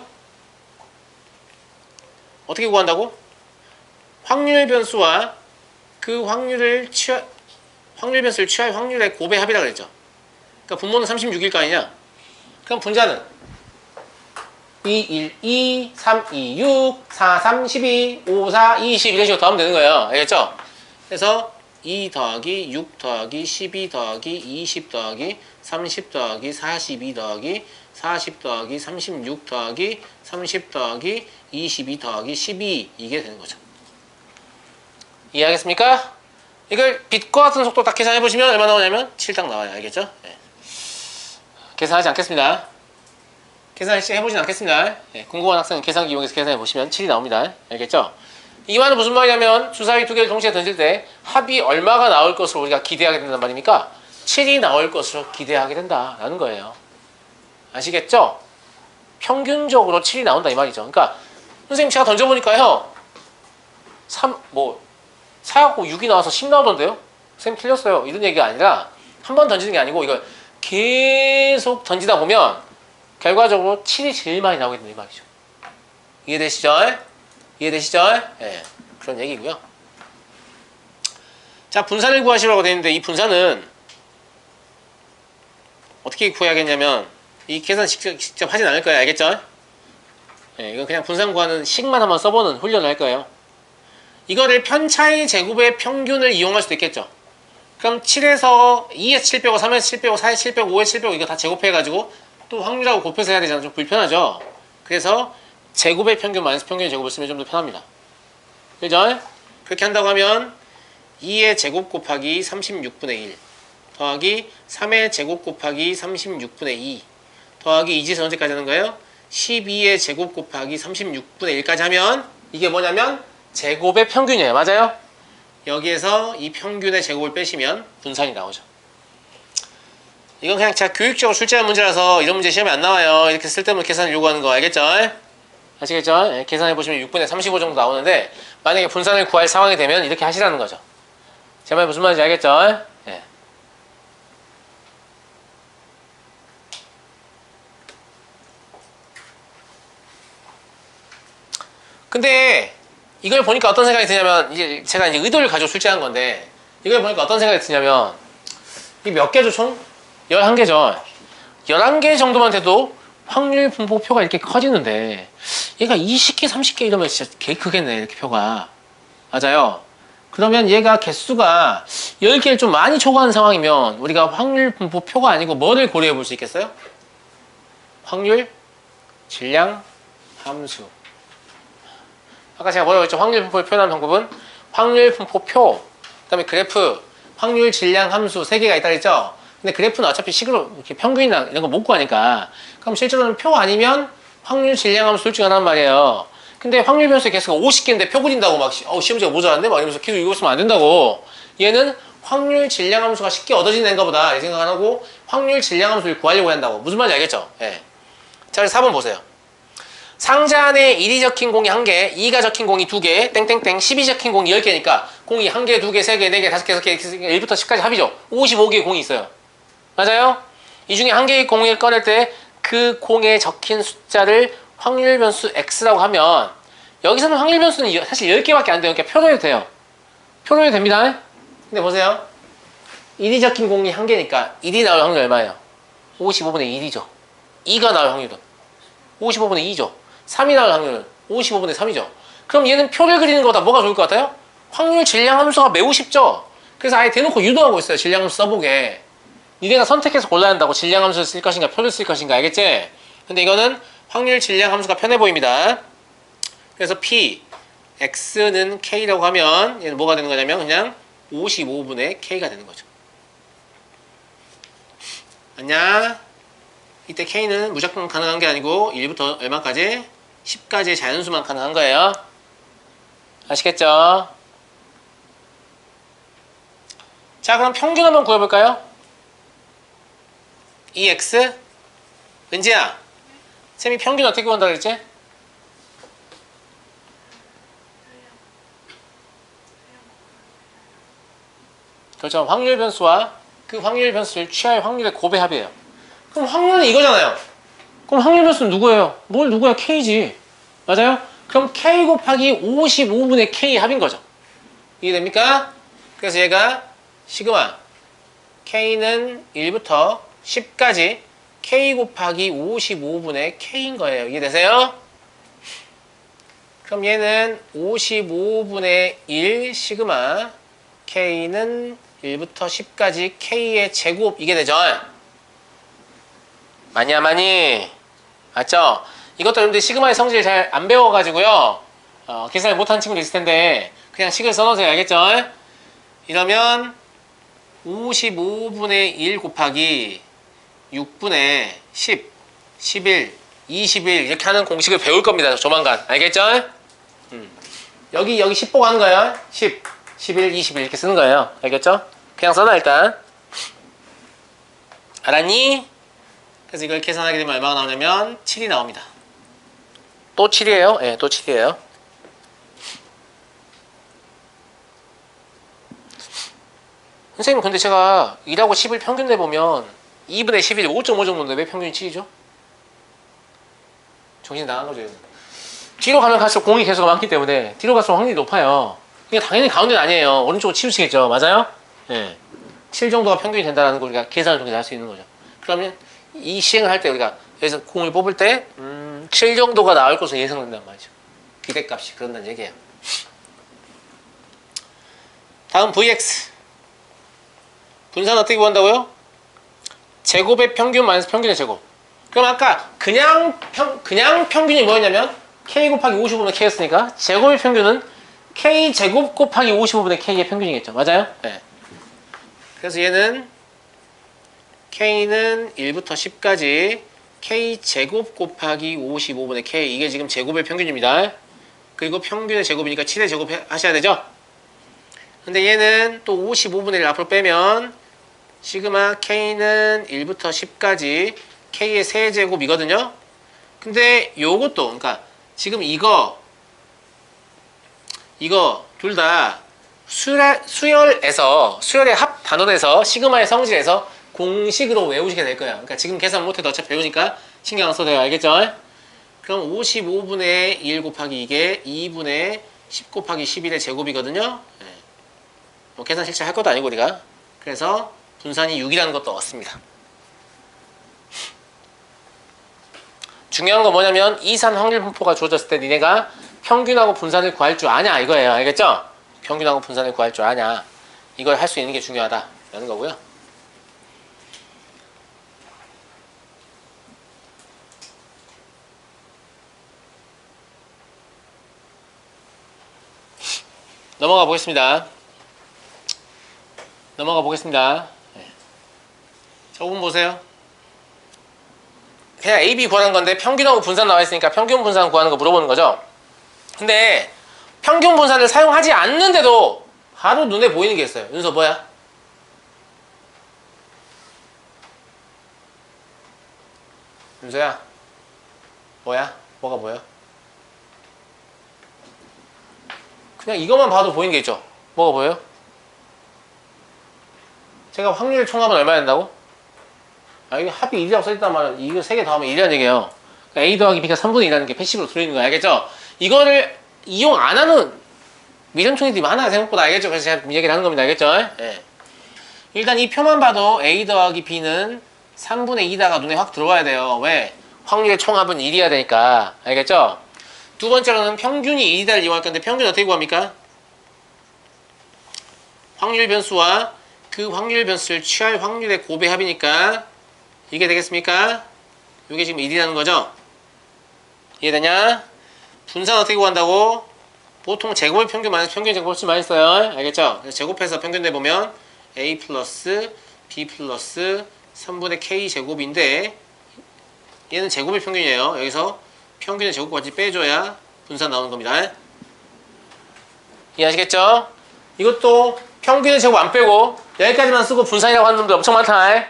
어떻게 구한다고? 확률 변수와 그 확률 변수를 취할 확률의 곱의 합이라고 그랬죠. 그러니까 분모는 36일 거 아니냐? 그럼 분자는 2, 1, 2, 3, 2, 6, 4, 3, 12, 5, 4, 20 이런 식으로 더하면 되는 거예요. 알겠죠? 그래서 2 더하기 6 더하기 12 더하기 20 더하기 30 더하기 42 더하기 40 더하기 36 더하기 30 더하기 22 더하기 12 이게 되는 거죠. 이해하겠습니까? 이걸 빛과 같은 속도 딱 계산해보시면 얼마 나오냐면 7 딱 나와요. 알겠죠? 네. 계산하지 않겠습니다. 계산 해보진 않겠습니다. 네. 궁금한 학생은 계산기 이용해서 계산해보시면 7이 나옵니다. 알겠죠? 이 말은 무슨 말이냐면 주사위 2개를 동시에 던질 때 합이 얼마가 나올 것으로 우리가 기대하게 된단 말입니까? 7이 나올 것으로 기대하게 된다라는 거예요. 아시겠죠? 평균적으로 7이 나온다 이 말이죠. 그러니까 선생님 제가 던져보니까요 4하고 6이 나와서 10 나오던데요? 선생님 틀렸어요. 이런 얘기가 아니라 한 번 던지는 게 아니고 이걸 계속 던지다 보면 결과적으로 7이 제일 많이 나오게 된다 이 말이죠. 이해되시죠? 이해되시죠? 네, 그런 얘기고요. 자, 분산을 구하시라고 되어 있는데 이 분산은 어떻게 구해야겠냐면 이 계산 직접 하진 않을 거예요. 알겠죠? 네, 이건 그냥 분산 구하는 식만 한번 써보는 훈련을 할 거예요. 이거를 편차의 제곱의 평균을 이용할 수도 있겠죠. 그럼 7에서 2에서 7 빼고 3에서 7 빼고 4에서 7 빼고 5에서 7 빼고 이거 다 제곱해가지고 또 확률하고 곱해서 해야 되잖아. 좀 불편하죠. 그래서 제곱의 평균 마이너스 평균의 제곱을 쓰면 좀 더 편합니다. 그죠? 그렇게 한다고 하면 2의 제곱 곱하기 36분의 1 더하기 3의 제곱 곱하기 36분의 2 더하기 이지에서 언제까지 하는 거예요? 12의 제곱 곱하기 36분의 1까지 하면 이게 뭐냐면 제곱의 평균이에요. 맞아요? 여기에서 이 평균의 제곱을 빼시면 분산이 나오죠. 이건 그냥 제가 교육적으로 출제한 문제라서 이런 문제 시험에 안 나와요. 이렇게 쓸데없는 계산을 요구하는 거 알겠죠? 아시겠죠? 네, 계산해보시면 6분의 35 정도 나오는데 만약에 분산을 구할 상황이 되면 이렇게 하시라는 거죠. 제 말 무슨 말인지 알겠죠? 네. 근데 이걸 보니까 어떤 생각이 드냐면 이제 제가 이제 의도를 가지고 출제한 건데 이걸 보니까 어떤 생각이 드냐면 이 몇 개죠 총? 11개죠. 11개 정도만 돼도 확률 분포표가 이렇게 커지는데 얘가 20개, 30개 이러면 진짜 개 크겠네 이렇게 표가. 맞아요. 그러면 얘가 개수가 10개를 좀 많이 초과하는 상황이면 우리가 확률 분포표가 아니고 뭐를 고려해 볼 수 있겠어요? 확률, 질량, 함수. 아까 제가 뭐라고 했죠? 확률 분포를 표현하는 방법은 확률 분포표, 그 다음에 그래프, 확률, 질량, 함수 3개가 있다 그랬죠? 근데 그래프는 어차피 식으로 이렇게 평균이나 이런 거 못 구하니까 그럼 실제로는 표 아니면 확률, 질량, 함수 둘 중 하나란 말이에요. 근데 확률 변수의 개수가 50개인데 표 그린다고 막 시험지가 모자란데 막 이러면서 계속 읽었으면 안 된다고. 얘는 확률, 질량, 함수가 쉽게 얻어지는 애인가 보다 이 생각 안 하고 확률, 질량, 함수를 구하려고 한다고. 무슨 말인지 알겠죠? 예. 자, 그래서 4번 보세요. 상자 안에 1이 적힌 공이 1개, 2가 적힌 공이 2개, 땡땡땡, 10이 적힌 공이 10개니까 공이 1개, 2개, 3개, 4개, 5개, 6개, 1부터 10까지 합이죠. 55개의 공이 있어요. 맞아요? 이 중에 1개의 공을 꺼낼 때 그 공에 적힌 숫자를 확률 변수 x라고 하면 여기서는 확률 변수는 사실 10개밖에 안 돼요. 그러니까 표로 해도 돼요. 표로 해도 됩니다. 근데 보세요. 1이 적힌 공이 1개니까 1이 나올 확률 얼마예요? 55분의 1이죠. 2가 나올 확률은 55분의 2죠. 3이 나올 확률은 55분의 3이죠. 그럼 얘는 표를 그리는 것보다 뭐가 좋을 것 같아요? 확률 질량 함수가 매우 쉽죠? 그래서 아예 대놓고 유도하고 있어요. 질량 함수 써보게. 니네가 선택해서 골라야 한다고. 질량 함수를 쓸 것인가 표를 쓸 것인가. 알겠지? 근데 이거는 확률 질량 함수가 편해 보입니다. 그래서 P, X는 K라고 하면 얘는 뭐가 되는 거냐면 그냥 55분의 K가 되는 거죠. 맞냐? 이때 K는 무조건 가능한 게 아니고 1부터 얼마까지? 10까지의 자연수만 가능한 거예요. 아시겠죠? 자, 그럼 평균 한번 구해볼까요? EX? 은지야, 쌤이 평균 어떻게 구한다고 그랬지? 그렇죠. 확률 변수와 그 확률 변수를 취할 확률의 곱의 합이에요. 그럼 확률은 이거잖아요. 그럼 확률 변수는 누구예요? 뭘 누구야? K지. 맞아요? 그럼 K 곱하기 55분의 K 합인 거죠. 이해됩니까? 그래서 얘가 시그마 K는 1부터 10까지 K 곱하기 55분의 K인 거예요. 이해되세요? 그럼 얘는 55분의 1 시그마 K는 1부터 10까지 K의 제곱 이게 되죠. 많이 맞죠? 이것도 여러분들 시그마의 성질 잘 안 배워가지고요. 계산을 못하는 친구도 있을 텐데 그냥 식을 써놓으세요. 알겠죠? 이러면 55분의 1 곱하기 6분의 10, 11, 21 이렇게 하는 공식을 배울 겁니다. 조만간. 알겠죠? 여기 10 보고 하는 거예요. 10, 11, 21 이렇게 쓰는 거예요. 알겠죠? 그냥 써놔 일단. 알았니? 그래서 이걸 계산하게 되면 얼마가 나오냐면 7이 나옵니다. 또 7이에요? 네, 또 7이에요. 선생님, 근데 제가 1하고 10을 평균 내보면 2분의 11, 5.5 정도인데 왜 평균이 7이죠? 정신이 나간 거죠. 뒤로 가면 갈수록 공이 개수가 많기 때문에 뒤로 갈수록 확률이 높아요. 그러니까 당연히 가운데는 아니에요. 오른쪽으로 치우시겠죠. 맞아요? 네. 7 정도가 평균이 된다는 걸 우리가 계산을 통해서 할 수 있는 거죠. 그러면 이 시행을 할 때 우리가 여기서 공을 뽑을 때 7 정도가 나올 것으로 예상된단 말이죠. 기대값이 그런다는 얘기예요. 다음 VX. 분산 어떻게 구한다고요? 제곱의 평균 마이너스 평균의 제곱. 그럼 아까 그냥 평균이 뭐였냐면 K 곱하기 55분의 K였으니까 제곱의 평균은 K 제곱 곱하기 55분의 K의 평균이겠죠. 맞아요? 네. 그래서 얘는 K는 1부터 10까지 K 제곱 곱하기 55분의 K 이게 지금 제곱의 평균입니다. 그리고 평균의 제곱이니까 7의 제곱 하셔야 되죠? 근데 얘는 또 55분의 1 앞으로 빼면 시그마 K는 1부터 10까지 K의 세제곱이거든요. 근데 요것도 그러니까 지금 이거 둘 다 수열의 합 단원에서 시그마의 성질에서 공식으로 외우시게 될 거예요. 그러니까 지금 계산 못해도 어차피 배우니까 신경 안 써도 돼요. 알겠죠? 그럼 55분의 1 곱하기 이게 2분의 10 곱하기 11의 제곱이거든요. 네. 뭐 계산 실제 할 것도 아니고 우리가. 그래서 분산이 6이라는 것도 얻습니다. 중요한 건 뭐냐면 이산 확률 분포가 주어졌을 때 니네가 평균하고 분산을 구할 줄 아냐 이거예요. 알겠죠? 평균하고 분산을 구할 줄 아냐. 이걸 할 수 있는 게 중요하다라는 거고요. 넘어가 보겠습니다. 네. 자, 5분 보세요. 그냥 A, B 구하는 건데 평균하고 분산 나와 있으니까 평균 분산 구하는 거 물어보는 거죠. 근데 평균 분산을 사용하지 않는데도 바로 눈에 보이는 게 있어요. 윤서 뭐야? 윤서야 뭐야? 뭐가 보여? 그냥 이것만 봐도 보이는 게 있죠. 뭐가 보여요? 제가 확률 총합은 얼마 된다고? 아, 이거 합이 1이라고 써있단 말은 이거 3개 더하면 1이라는 얘기예요. 그러니까 A 더하기 B가 3분의 1이라는 게 패시브로 들어있는 거예요. 알겠죠? 이거를 이용 안 하는 미lem총들이 많아요. 생각보다. 알겠죠? 그래서 제가 이야기를 하는 겁니다. 알겠죠? 네. 일단 이 표만 봐도 A 더하기 B는 3분의 2다가 눈에 확 들어와야 돼요. 왜? 확률의 총합은 1이어야 되니까. 알겠죠? 두 번째로는 평균이 1이다를 이용할 건데 평균 어떻게 구합니까? 확률 변수와 그 확률 변수를 취할 확률의 곱의 합이니까 이게 되겠습니까? 이게 지금 1이라는 거죠? 이해되냐? 분산 어떻게 구한다고? 보통 제곱의 평균 마이너스 평균 제곱 훨씬 많이 써요. 알겠죠? 그래서 제곱해서 평균 내보면 a 플러스 b 플러스 3분의 k 제곱인데 얘는 제곱의 평균이에요. 여기서 평균의 제곱까지 빼줘야 분산 나오는 겁니다. 이해하시겠죠? 이것도 평균의 제곱 안 빼고 여기까지만 쓰고 분산이라고 하는 놈들 엄청 많다.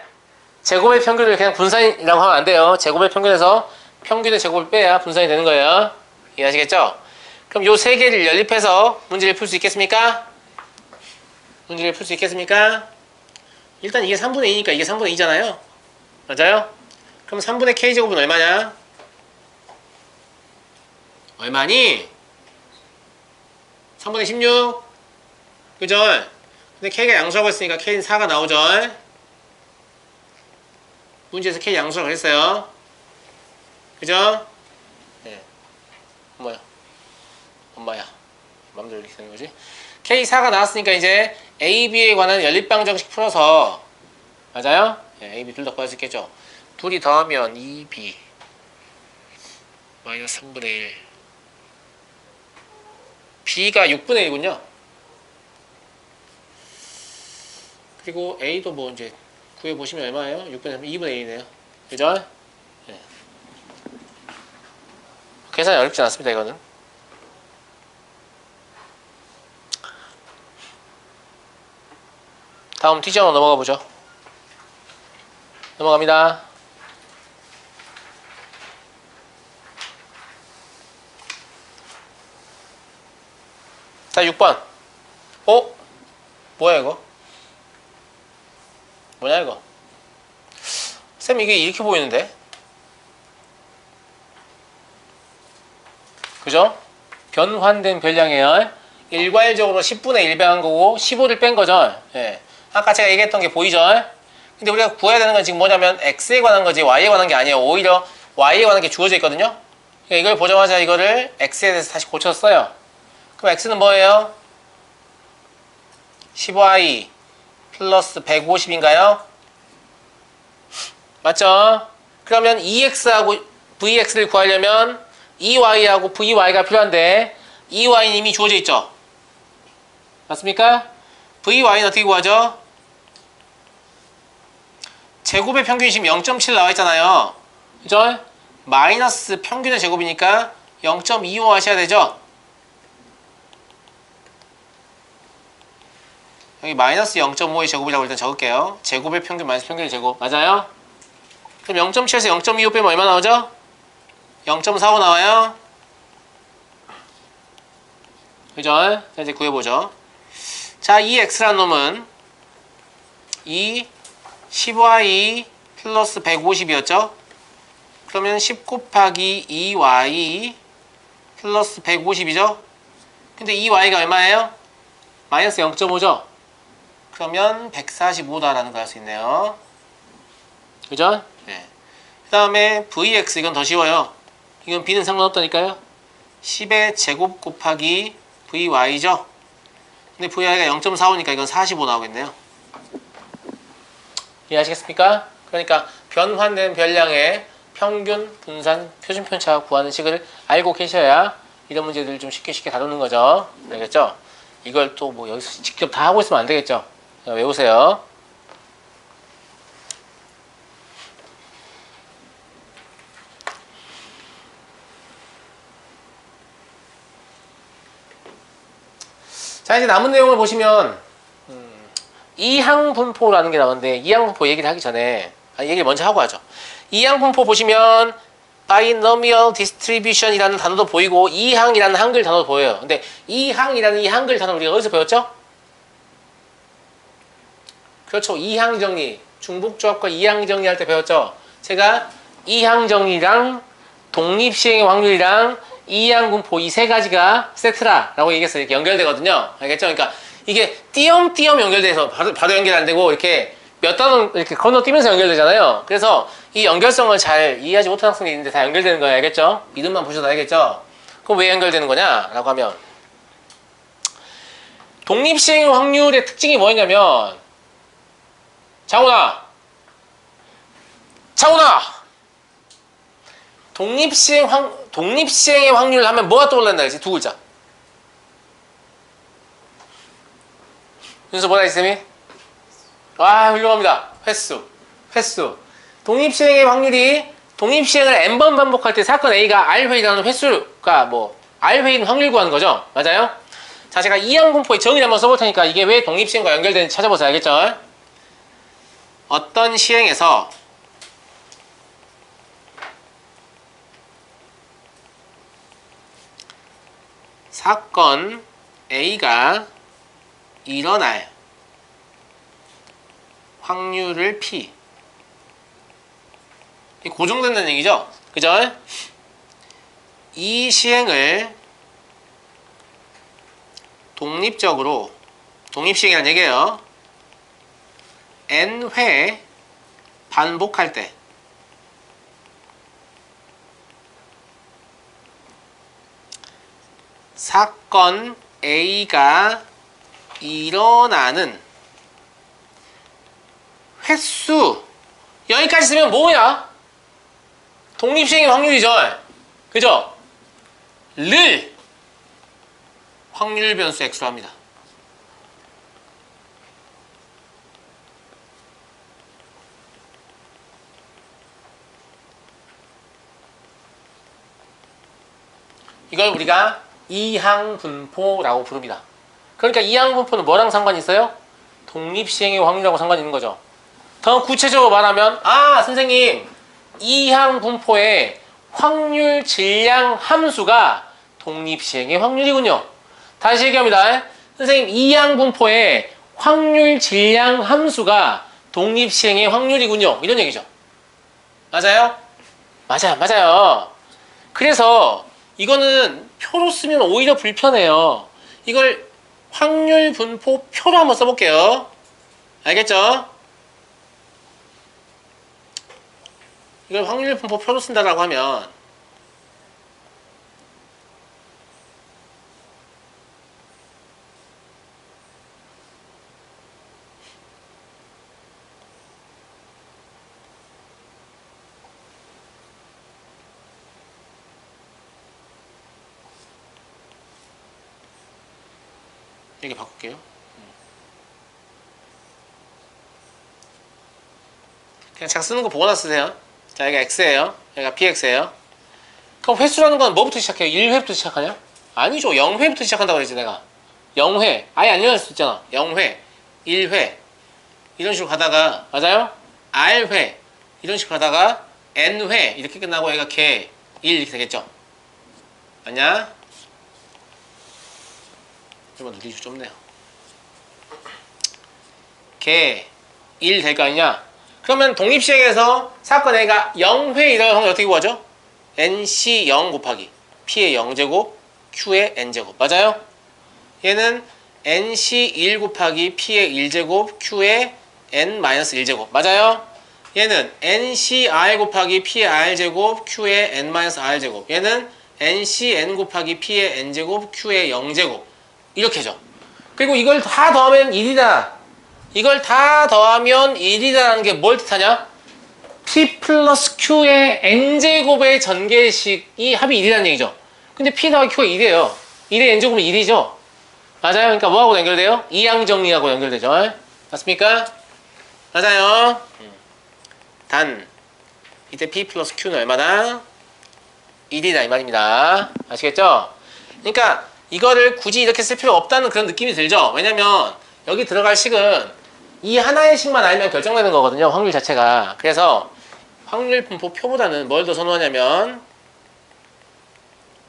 제곱의 평균을 그냥 분산이라고 하면 안 돼요. 제곱의 평균에서 평균의 제곱을 빼야 분산이 되는 거예요. 이해하시겠죠? 그럼 요 세 개를 연립해서 문제를 풀 수 있겠습니까? 문제를 풀 수 있겠습니까? 일단 이게 3분의 2니까 이게 3분의 2잖아요. 맞아요? 그럼 3분의 k제곱은 얼마냐? 얼마니? 3분의 16? 그죠? 근데 k가 양수라고 했으니까 k는 4가 나오죠? 문제에서 k 양수라고 했어요. 그죠? 네. 엄마야. 맘대로 이렇게 되는 거지? K4가 나왔으니까 이제 A, B에 관한 연립방정식 풀어서 맞아요? 네, A, B 둘 다 구할 수 있겠죠? 둘이 더하면 2B 마이너스 3분의 1 B가 6분의 1이군요. 그리고 A도 뭐 이제 구해보시면 얼마예요? 6분의 3, 2분의 1이네요. 그죠? 네. 계산이 어렵지 않습니다, 이거는. 다음 T지점으로 넘어가 보죠. 넘어갑니다. 자, 6번. 뭐야 이거? 뭐냐 이거? 쌤 이게 이렇게 보이는데? 그죠? 변환된 별량이에요. 일괄적으로 10분의 1 배한 거고 15를 뺀 거죠. 예. 아까 제가 얘기했던 게 보이죠? 근데 우리가 구해야 되는 건 지금 뭐냐면 x에 관한 거지 y에 관한 게 아니에요. 오히려 y에 관한 게 주어져 있거든요. 그러니까 이걸 보자마자 이거를 x에 대해서 다시 고쳐서 써요. 그럼 x는 뭐예요? 15y 플러스 150인가요? 맞죠? 그러면 2x하고 vx를 구하려면 2y하고 vy가 필요한데 2y는 이미 주어져 있죠? 맞습니까? vy는 어떻게 구하죠? 제곱의 평균이 지금 0.7 나와 있잖아요. 그죠? 마이너스 평균의 제곱이니까 0.25 하셔야 되죠? 여기 마이너스 0.5의 제곱이라고 일단 적을게요. 제곱의 평균 마이너스 평균의 제곱. 맞아요? 그럼 0.7에서 0.25 빼면 얼마 나오죠? 0.45 나와요. 그죠? 자, 이제 구해보죠. 자, 이 x라는 놈은 이 15y 플러스 150이었죠? 그러면 10 곱하기 2y 플러스 150이죠? 근데 2y가 얼마예요? 마이너스 0.5죠? 그러면 145다라는 걸 알 수 있네요. 그죠? 네. 그 다음에 vx 이건 더 쉬워요. 이건 b는 상관없다니까요. 10의 제곱 곱하기 vy죠? 근데 vy가 0.45니까 이건 45 나오겠네요. 이해하시겠습니까? 그러니까 변환된 별량의 평균, 분산, 표준편차 구하는 식을 알고 계셔야 이런 문제들을 좀 쉽게 다루는 거죠. 알겠죠? 이걸 또 뭐 여기서 직접 다 하고 있으면 안 되겠죠? 외우세요. 자, 이제 남은 내용을 보시면 이항분포라는 게 나오는데 이항분포 얘기를 하기 전에 얘기를 먼저 하고 하죠. 이항분포 보시면 binomial distribution 이라는 단어도 보이고 이항이라는 한글 단어도 보여요. 근데 이항이라는 이 한글 단어 우리가 어디서 배웠죠? 그렇죠. 이항정리, 중복조합과 이항정리 할 때 배웠죠. 제가 이항정리랑 독립시행의 확률이랑 이항분포 이 세 가지가 세트라라고 얘기했어요. 이렇게 연결되거든요. 알겠죠? 그러니까 이게 띄엄띄엄 연결돼서 바로 연결 안 되고 이렇게 몇 단원 이렇게 건너뛰면서 연결되잖아요. 그래서 이 연결성을 잘 이해하지 못한 학생이 있는데 다 연결되는 거예요. 알겠죠? 이름만 보셔도 알겠죠? 그럼 왜 연결되는 거냐? 라고 하면 독립시행 확률의 특징이 뭐였냐면 장훈아 독립시행의 확률을 하면 뭐가 떠올란다 그랬지? 두 글자. 윤서 뭐라 했지 쌤이? 아 훌륭합니다. 횟수. 독립시행의 확률이 독립시행을 n번 반복할 때 사건 A가 R회의라는 횟수가 뭐 R회의는 확률 구하는 거죠. 맞아요? 자 제가 이항분포의 정의를 한번 써볼 테니까 이게 왜 독립시행과 연결되는지 찾아보세요. 알겠죠? 어떤 시행에서 사건 A가 일어날 확률을 P 고정된다는 얘기죠. 그죠? 이 시행을 독립시행이라는 얘기예요. n회 반복할 때 사건 A가 일어나는 횟수 여기까지 쓰면 뭐야? 독립시행의 확률이죠. 그죠? 를 확률 변수 x로 합니다. 이걸 우리가 이항분포라고 부릅니다. 그러니까 이항분포는 뭐랑 상관이 있어요? 독립시행의 확률하고 상관이 있는 거죠. 더 구체적으로 말하면 선생님 이항분포의 확률 질량 함수가 독립시행의 확률이군요. 다시 얘기합니다. 선생님 이항분포의 확률 질량 함수가 독립시행의 확률이군요. 이런 얘기죠. 맞아요? 맞아요. 그래서 이거는 표로 쓰면 오히려 불편해요. 이걸 확률 분포 표로 한번 써볼게요. 알겠죠? 이걸 확률 분포 표로 쓴다라고 하면 이렇게 바꿀게요. 그냥 제가 쓰는 거 보거나 쓰세요. 자, 여기가 x예요. 여기가 px예요. 그럼 횟수라는 건 뭐부터 시작해요? 1회부터 시작하냐? 아니죠. 0회부터 시작한다고 그랬지 내가. 0회. 아예 안 일어날 수 있잖아. 0회, 1회 이런 식으로 가다가 맞아요? R회 이런 식으로 가다가 N회 이렇게 끝나고 여기가 개 1 이렇게 되겠죠? 맞냐? 좀 누리기 좁네요. 개 1 될 거 아니냐? 그러면 독립시행에서 사건 A가 0회 이라는 확률 어떻게 구하죠? NC 0 곱하기 P의 0제곱 Q의 N제곱 맞아요? 얘는 NC 1 곱하기 P의 1제곱 Q의 N-1제곱 맞아요? 얘는 NCR 곱하기 P의 R제곱 Q의 N-R제곱 얘는 NCN 곱하기 P의 N제곱 Q의 0제곱 이렇게죠. 그리고 이걸 다 더하면 1이다. 이걸 다 더하면 1이다라는 게 뭘 뜻하냐? P 플러스 Q의 N제곱의 전개식이 합이 1이라는 얘기죠. 근데 P 더하기 Q가 1이에요. 1의 N제곱은 1이죠. 맞아요. 그러니까 뭐하고 연결돼요? 이항정리하고 연결되죠. 맞습니까? 맞아요. 단 이때 P 플러스 Q는 얼마다? 1이다 이 말입니다. 아시겠죠? 그러니까 이거를 굳이 이렇게 쓸 필요 없다는 그런 느낌이 들죠? 왜냐면 여기 들어갈 식은 이 하나의 식만 알면 결정되는 거거든요. 확률 자체가. 그래서 확률 분포 표보다는 뭘 더 선호하냐면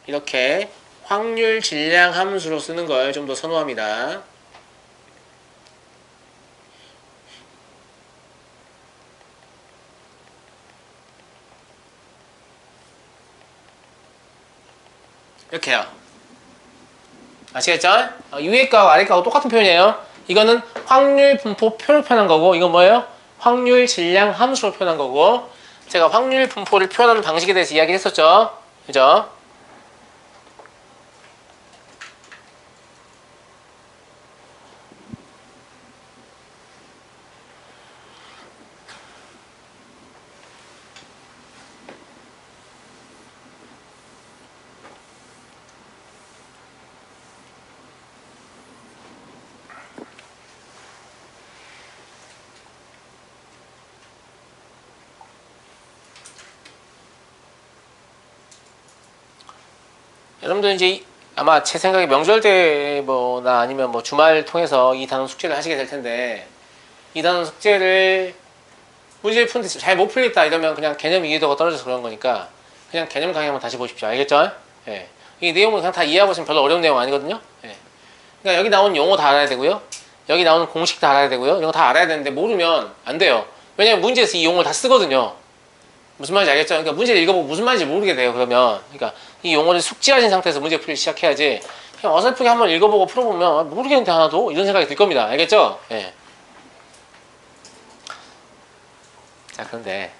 이렇게 확률 질량 함수로 쓰는 걸 좀 더 선호합니다. 이렇게요. 아시겠죠? 위에 거하고 아래 거하고 똑같은 표현이에요. 이거는 확률 분포 표를 표현한 거고 이건 뭐예요? 확률 질량 함수로 표현한 거고 제가 확률 분포를 표현하는 방식에 대해서 이야기를 했었죠. 그죠? 여러분들 이제 아마 제 생각에 명절 때 뭐나 아니면 뭐 주말 통해서 이 단원 숙제를 하시게 될 텐데, 이 단원 숙제를 문제를 푸는데 잘 못 풀겠다 이러면 그냥 개념 이해도가 떨어져서 그런 거니까 그냥 개념 강의 한번 다시 보십시오. 알겠죠? 예. 이 내용을 그냥 다 이해하고 있으면 별로 어려운 내용 아니거든요. 예. 그러니까 여기 나오는 용어 다 알아야 되고요. 여기 나오는 공식 다 알아야 되고요. 이런 거 다 알아야 되는데 모르면 안 돼요. 왜냐면 문제에서 이 용어를 다 쓰거든요. 무슨 말인지 알겠죠? 그러니까 문제를 읽어보고 무슨 말인지 모르게 돼요. 그러면 그러니까 이 용어를 숙지하신 상태에서 문제 풀기 시작해야지 그냥 어설프게 한번 읽어보고 풀어보면 모르겠는데 하나도 이런 생각이 들 겁니다. 알겠죠? 예. 자, 그런데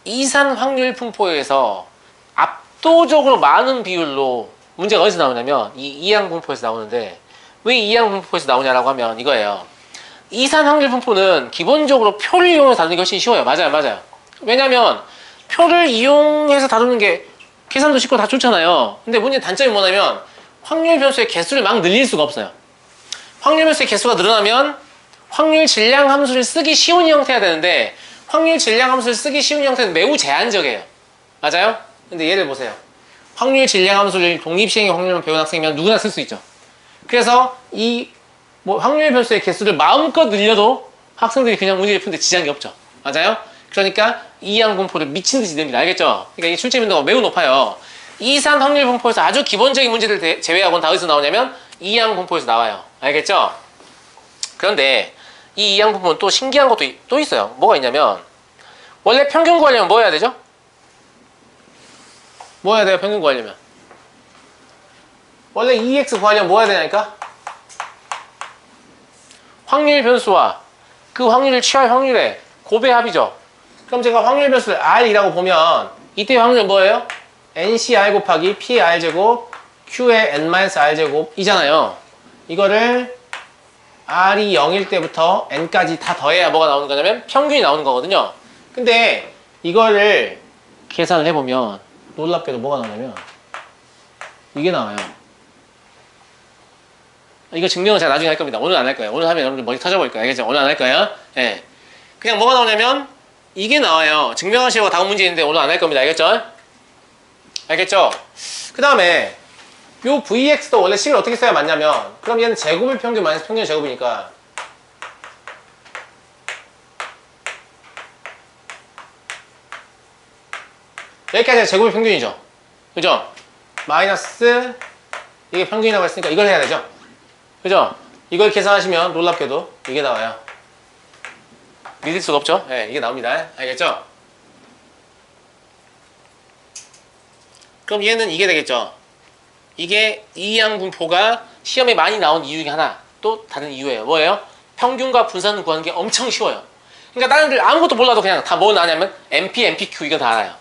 이산 확률 분포에서 압도적으로 많은 비율로 문제가 어디서 나오냐면 이 이항 분포에서 나오는데, 왜 이항 분포에서 나오냐라고 하면 이거예요. 이산 확률 분포는 기본적으로 표를 이용해서 다루는 게 훨씬 쉬워요. 맞아요. 왜냐면 표를 이용해서 다루는 게 계산도 쉽고 다 좋잖아요. 근데 문제 단점이 뭐냐면 확률 변수의 개수를 막 늘릴 수가 없어요. 확률 변수의 개수가 늘어나면 확률 질량 함수를 쓰기 쉬운 형태가 되는데, 확률 질량 함수를 쓰기 쉬운 형태는 매우 제한적이에요. 맞아요? 근데 예를 보세요. 확률 질량 함수를 독립시행의 확률만 배운 학생이면 누구나 쓸 수 있죠. 그래서 이 확률 변수의 개수를 마음껏 늘려도 학생들이 그냥 문제를 푸는데 지장이 없죠. 맞아요? 그러니까 이항 분포를 미친 듯이 냅니다. 알겠죠? 그러니까 이 출제 빈도가 매우 높아요. 이산 확률 분포에서 아주 기본적인 문제들 제외하고는 다 어디서 나오냐면 이항 분포에서 나와요. 알겠죠? 그런데 이 이항 분포는 또 신기한 것도 또 있어요. 뭐가 있냐면, 원래 평균 구하려면 뭐 해야 되죠? 뭐 해야 돼요? 평균 구하려면 원래 EX 구하려면 뭐 해야 되냐니까? 확률 변수와 그 확률을 취할 확률의 곱의 합이죠. 그럼 제가 확률 변수를 R이라고 보면 이때 확률은 뭐예요? NCR 곱하기 PR제곱 Q의 N-R제곱 이잖아요. 이거를 R이 0일 때부터 N까지 다 더해야 뭐가 나오는 거냐면 평균이 나오는 거거든요. 근데 이거를 계산을 해보면 놀랍게도 뭐가 나오냐면 이게 나와요. 이거 증명은 제가 나중에 할 겁니다. 오늘 안 할 거예요. 오늘 하면 여러분들 머리 터져버릴 거예요. 알겠죠? 오늘 안 할 거예요. 예. 그냥 뭐가 나오냐면 이게 나와요. 증명하시려고 다음 문제인데 오늘 안 할 겁니다. 알겠죠? 알겠죠? 그 다음에 요 VX도 원래 식을 어떻게 써야 맞냐면, 그럼 얘는 제곱을 평균 마이너스 평균 제곱이니까 여기까지가 제곱의 평균이죠. 그죠? 마이너스 이게 평균이라고 했으니까 이걸 해야 되죠. 그죠? 이걸 계산하시면 놀랍게도 이게 나와요. 믿을 수가 없죠? 네, 이게 나옵니다. 알겠죠? 그럼 얘는 이게 되겠죠. 이게 이항 분포가 시험에 많이 나온 이유 중에 하나, 또 다른 이유예요. 뭐예요? 평균과 분산을 구하는 게 엄청 쉬워요. 그러니까 다른 애들 아무것도 몰라도 그냥 다 뭐 나냐면 NP, NPQ 이거 다 알아요.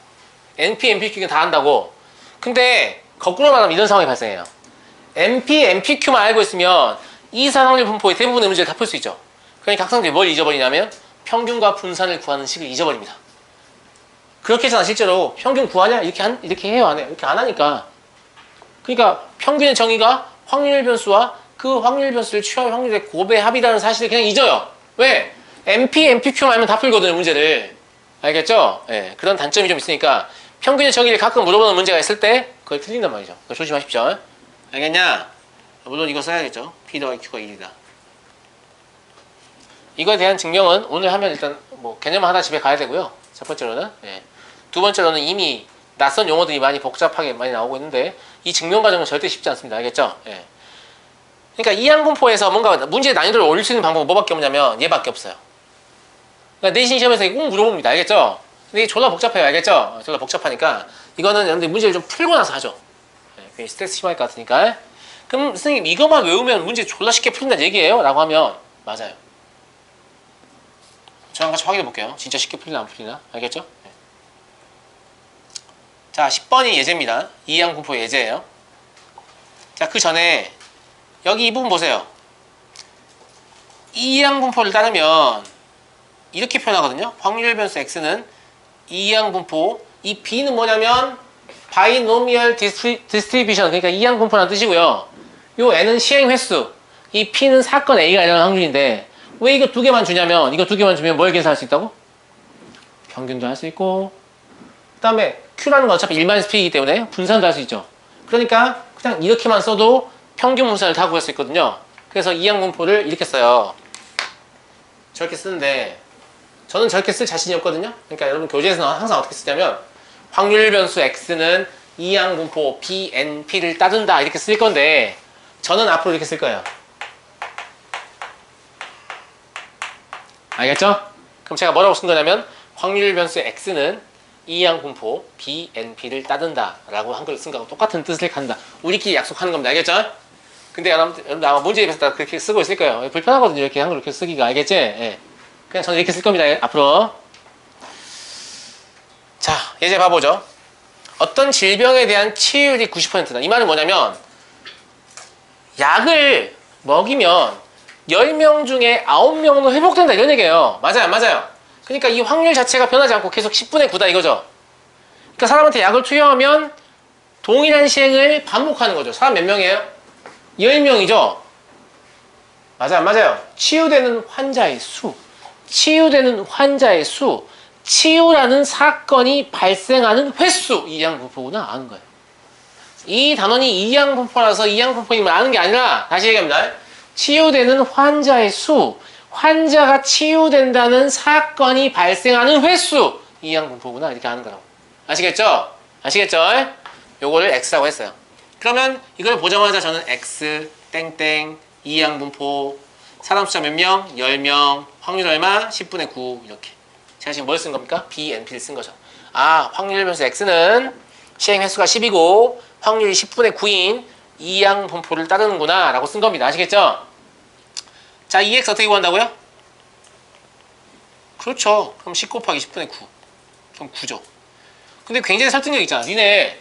NP, NPQ 이거 다 안다고. 근데 거꾸로 말하면 이런 상황이 발생해요. NP, NPQ만 알고 있으면 이산 확률 분포의 대부분의 문제를 다 풀 수 있죠. 그러니까 학생들이 뭘 잊어버리냐면 평균과 분산을 구하는 식을 잊어버립니다. 그렇게 해서 실제로 평균 구하냐? 이렇게 해요? 안 해요? 이렇게 안 하니까. 그러니까 평균의 정의가 확률 변수와 그 확률 변수를 취할 확률의 곱의 합이라는 사실을 그냥 잊어요. 왜? NP, NPQ만 알면 다 풀거든요, 문제를. 알겠죠? 예, 그런 단점이 좀 있으니까 평균의 정의를 가끔 물어보는 문제가 있을 때 그걸 틀린단 말이죠. 그걸 조심하십시오. 알겠냐? 물론 이거 써야겠죠. P 더하기 Q가 1이다. 이거에 대한 증명은 오늘 하면 일단 뭐 개념 하나 집에 가야 되고요. 첫 번째로는. 예. 두 번째로는 이미 낯선 용어들이 많이 복잡하게 많이 나오고 있는데 이 증명 과정은 절대 쉽지 않습니다. 알겠죠? 예. 그러니까 이항 분포에서 뭔가 문제의 난이도를 올릴 수 있는 방법은 뭐밖에 없냐면 얘밖에 없어요. 그러니까 내신 시험에서 꼭 물어봅니다. 알겠죠? 근데 이게 졸라 복잡해요. 알겠죠? 졸라 복잡하니까 이거는 여러분들 문제를 좀 풀고 나서 하죠. 예, 괜히 스트레스 심할 것 같으니까. 그럼 선생님 이것만 외우면 문제 졸라 쉽게 풀린다는 얘기예요? 라고 하면 맞아요. 저랑 같이 확인해 볼게요. 진짜 쉽게 풀리나 안 풀리나? 알겠죠? 네. 자, 10번이 예제입니다. 이항 분포 예제예요. 자, 그 전에 여기 이 부분 보세요. 이항 분포를 따르면 이렇게 표현하거든요. 확률 변수 x는 이항 분포, 이 b는 뭐냐면 바이노미얼 디스트리뷰션, 그러니까 이항 분포라는 뜻이고요. 요 n은 시행 횟수, 이 p는 사건 a가 일어나는 확률인데 왜 이거 두 개만 주냐면, 이거 두 개만 주면 뭘 계산할 수 있다고? 평균도 할 수 있고, 그 다음에 Q라는 건 어차피 1-P이기 때문에 분산도 할 수 있죠. 그러니까 그냥 이렇게만 써도 평균 분산을 다 구할 수 있거든요. 그래서 이항분포를 이렇게 써요. 저렇게 쓰는데 저는 저렇게 쓸 자신이 없거든요. 그러니까 여러분 교재에서는 항상 어떻게 쓰냐면 확률 변수 X는 이항분포 BNP를 따른다 이렇게 쓸 건데 저는 앞으로 이렇게 쓸 거예요. 알겠죠? 그럼 제가 뭐라고 쓴 거냐면 확률 변수 X는 이항분포 BNP를 따른다 라고 한글 쓴 거하고 똑같은 뜻을 갖는다. 우리끼리 약속하는 겁니다. 알겠죠? 근데 여러분들 아마 문제에 비해서 다 그렇게 쓰고 있을 거예요. 불편하거든요. 이렇게 한글 이렇게 쓰기가. 알겠지? 예. 그냥 저는 이렇게 쓸 겁니다. 앞으로. 자, 예제 봐보죠. 어떤 질병에 대한 치유율이 90%다. 이 말은 뭐냐면 약을 먹이면 10명 중에 9명은 회복된다 이런 얘기예요. 맞아요, 맞아요. 그러니까 이 확률 자체가 변하지 않고 계속 10분의 9다 이거죠. 그러니까 사람한테 약을 투여하면 동일한 시행을 반복하는 거죠. 사람 몇 명이에요? 10명이죠. 맞아요, 맞아요. 치유되는 환자의 수, 치유되는 환자의 수, 치유라는 사건이 발생하는 횟수, 이항분포구나 아는 거예요. 이 단원이 이항분포라서 이항분포임을 아는 게 아니라 다시 얘기합니다. 치유되는 환자의 수, 환자가 치유된다는 사건이 발생하는 횟수, 이항분포구나 이렇게 아는 거라고. 아시겠죠? 아시겠죠? 요거를 X라고 했어요. 그러면 이걸 보자마자 저는 X 땡땡 이항분포 사람 숫자 몇 명? 10명 확률 얼마? 10분의 9 이렇게 제가 지금 뭘 쓴 겁니까? BNP를 쓴 거죠. 아, 확률 변수 X는 시행 횟수가 10이고 확률이 10분의 9인 이항분포를 따르는구나 라고 쓴 겁니다. 아시겠죠? 자, 2X 어떻게 구한다고요? 그렇죠. 그럼 10 곱하기 10분의 9 그럼 9죠. 근데 굉장히 설득력 있잖아. 니네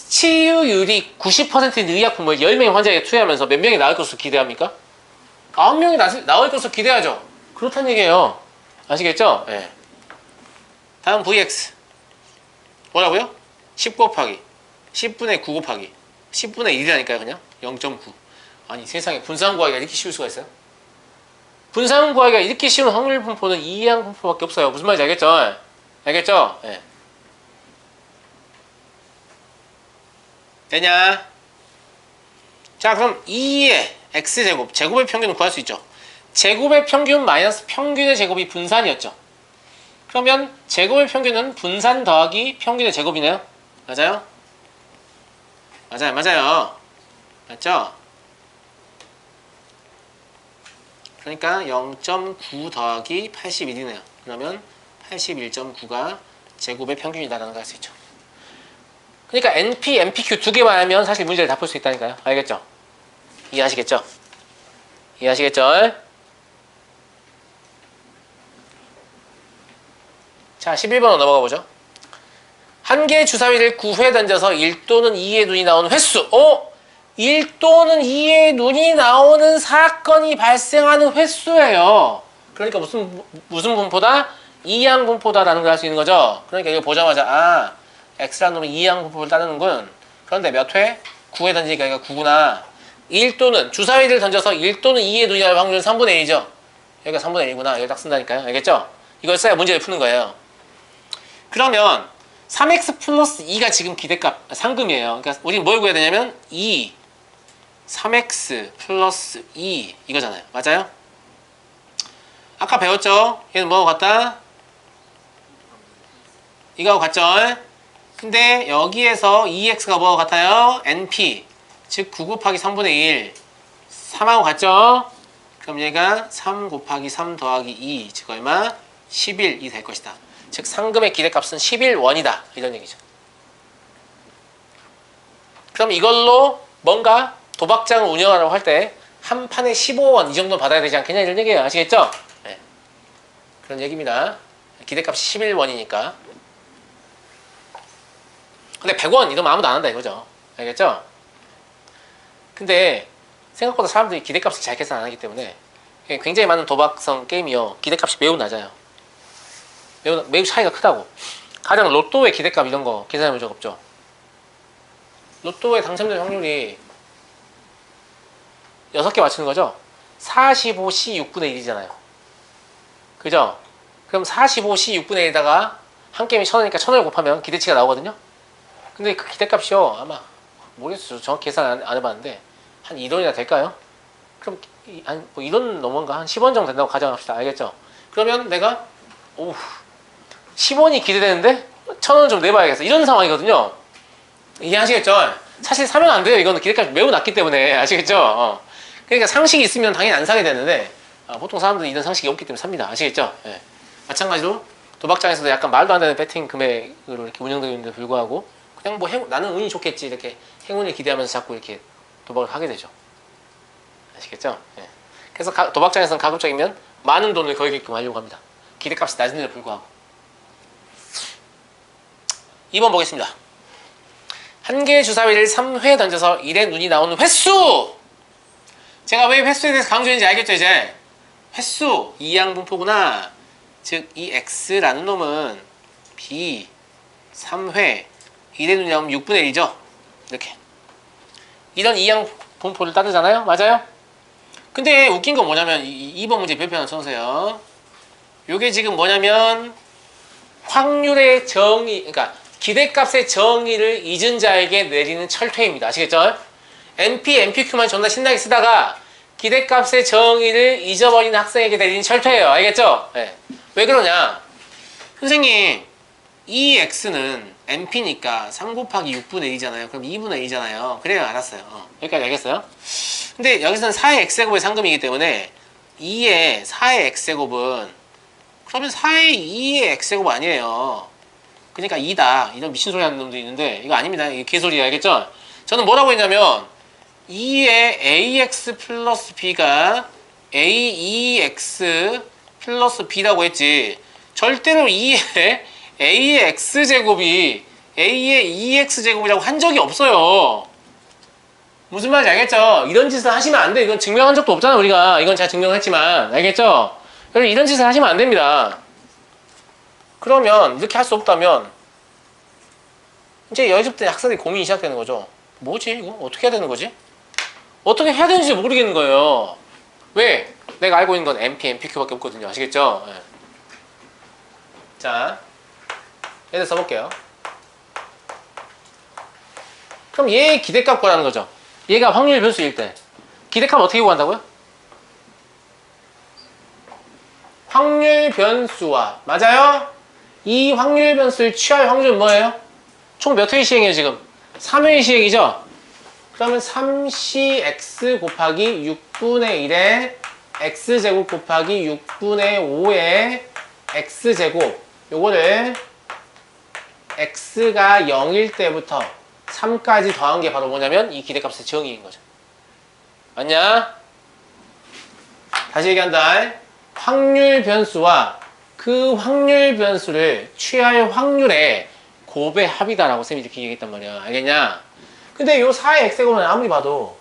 치유율이 90%인 의약품을 10명의 환자에게 투여하면서 몇 명이 나을 것으로 기대합니까? 9명이 나을 것으로 기대하죠. 그렇다는 얘기예요. 아시겠죠? 네. 다음 VX 뭐라고요? 10 곱하기 10분의 9 곱하기 10분의 1이라니까요. 그냥 0.9. 아니 세상에 분산 구하기가 이렇게 쉬울 수가 있어요? 분산 구하기가 이렇게 쉬운 확률 분포는 이항분포밖에 없어요. 무슨 말인지 알겠죠? 알겠죠? 네. 되냐? 자, 그럼 2의 x제곱, 제곱의 평균을 구할 수 있죠. 제곱의 평균 마이너스 평균의 제곱이 분산이었죠. 그러면 제곱의 평균은 분산 더하기 평균의 제곱이네요. 맞아요? 맞아요, 맞아요. 맞죠? 그러니까 0.9 더하기 81이네요. 그러면 81.9가 제곱의 평균이다라는 걸 알 수 있죠. 그러니까 NP, MPQ 두 개만 하면 사실 문제를 다 풀 수 있다니까요. 알겠죠? 이해하시겠죠? 이해하시겠죠? 자, 11번으로 넘어가 보죠. 한 개의 주사위를 9회 던져서 1 또는 2의 눈이 나오는 횟수. 1 또는 2의 눈이 나오는 사건이 발생하는 횟수예요. 그러니까 무슨 분포다? 이항분포다라는 걸 알 수 있는 거죠. 그러니까 이거 보자마자 아, X라는 놈은 이항분포를 따르는군. 그런데 몇 회? 9회 던지니까 이거 9구나. 1 또는 주사위를 던져서 1 또는 2의 눈이 나올 확률은 3분의 1이죠. 여기가 3분의 1이구나. 여기 딱 쓴다니까요. 알겠죠? 이걸 써야 문제를 푸는 거예요. 그러면 3x 플러스 2가 지금 기대값 상금이에요. 그러니까 우리는 뭘 구해야 되냐면 2 3x 플러스 2 이거잖아요. 맞아요? 아까 배웠죠? 얘는 뭐하고 같다? 이거하고 같죠? 근데 여기에서 2x가 뭐하고 같아요? np 즉 9 곱하기 3분의 1 3하고 같죠? 그럼 얘가 3 곱하기 3 더하기 2 즉 얼마? 11이 될 것이다. 즉 상금의 기대값은 11원이다 이런 얘기죠. 그럼 이걸로 뭔가 도박장을 운영하라고 할 때 한 판에 15원 이 정도 받아야 되지 않겠냐 이런 얘기예요. 아시겠죠? 네. 그런 얘기입니다. 기대값이 11원이니까. 근데 100원 이러면 아무도 안 한다 이거죠. 알겠죠? 근데 생각보다 사람들이 기대값을 잘 계산 안 하기 때문에 굉장히 많은 도박성 게임이요. 기대값이 매우 낮아요. 매우 차이가 크다고. 가령 로또의 기대값 이런 거 계산해 본 적 없죠? 로또에 당첨될 확률이 6개 맞추는 거죠? 45C 6분의 1이잖아요. 그죠? 그럼 45C 6분의 1에다가 한 게임이 1,000원이니까 1,000원을 곱하면 기대치가 나오거든요. 근데 그 기대값이요 아마 모르겠어요. 정확히 계산 안 해봤는데 한 2원이나 될까요? 그럼 뭐 2원 넘은가? 한 10원 정도 된다고 가정합시다. 알겠죠? 그러면 내가 10원이 기대되는데 1,000원 좀 내봐야겠어. 이런 상황이거든요. 이해하시겠죠? 사실 사면 안 돼요. 이거는 기대값이 매우 낮기 때문에. 아시겠죠? 그러니까 상식이 있으면 당연히 안 사게 되는데 보통 사람들은 이런 상식이 없기 때문에 삽니다. 아시겠죠? 예. 마찬가지로 도박장에서도 약간 말도 안 되는 베팅 금액으로 이렇게 운영되고 있는데 불구하고 그냥 뭐 나는 운이 좋겠지 이렇게 행운을 기대하면서 자꾸 이렇게 도박을 하게 되죠. 아시겠죠? 예. 그래서 도박장에서는 가급적이면 많은 돈을 걸게끔 하려고 합니다. 기대값이 낮은데도 불구하고. 2번 보겠습니다. 한 개의 주사위를 3회 던져서 1의 눈이 나오는 횟수! 제가 왜 횟수에 대해서 강조했는지 알겠죠 이제? 횟수, 이항분포구나. 즉 이 x라는 놈은 b 3회 1의 눈이 나오면 6분의 1이죠. 이렇게 이런 이항분포를 따르잖아요. 맞아요? 근데 웃긴 건 뭐냐면 2번 문제 별표 하나 써주세요. 요게 지금 뭐냐면 확률의 정의, 그러니까 기대값의 정의를 잊은 자에게 내리는 철퇴입니다. 아시겠죠? NP, NPQ만 존나 신나게 쓰다가 기대값의 정의를 잊어버린 학생에게 내리는 철퇴예요. 알겠죠? 네. 왜 그러냐? 선생님, 이 x는 NP니까 3 곱하기 6분의 1이잖아요. 그럼 2분의 1이잖아요. 그래요, 알았어요. 여기까지 알겠어요? 근데 여기서는 4의 x제곱의 상금이기 때문에 2의 4의 x제곱은 그러면 4의 2의 x제곱 아니에요. 그러니까 2다. 이런 미친 소리 하는 놈도 있는데 이거 아닙니다. 이게 개소리야. 알겠죠? 저는 뭐라고 했냐면 2의 ax 플러스 b가 aex 플러스 b라고 했지 절대로 2의 a의 x제곱이 a의 2x제곱이라고 한 적이 없어요. 무슨 말인지 알겠죠? 이런 짓을 하시면 안 돼. 이건 증명한 적도 없잖아 우리가. 이건 제가 증명했지만 알겠죠? 여러분 이런 짓을 하시면 안 됩니다. 그러면 이렇게 할 수 없다면 이제 여기서부터 학생들이 고민이 시작되는 거죠. 뭐지 이거? 어떻게 해야 되는 거지? 어떻게 해야 되는지 모르겠는 거예요. 왜? 내가 알고 있는 건 MP, MPQ밖에 없거든요. 아시겠죠? 네. 자, 얘를 써볼게요. 그럼 얘의 기대값 구하라는 거죠. 얘가 확률 변수일 때 기대값 어떻게 구한다고요? 확률 변수와 맞아요? 이 확률 변수를 취할 확률은 뭐예요? 총 몇 회의 시행이에요 지금? 3회의 시행이죠? 그러면 3cx 곱하기 6분의 1의 x제곱 곱하기 6분의 5의 x제곱 요거를 x가 0일 때부터 3까지 더한 게 바로 뭐냐면 이 기대값의 정의인 거죠. 맞냐? 다시 얘기한다. 확률 변수와 그 확률 변수를 취할 확률의 곱의 합이다라고 쌤이 이렇게 얘기했단 말이야. 알겠냐? 근데 요 4의 x제곱은 아무리 봐도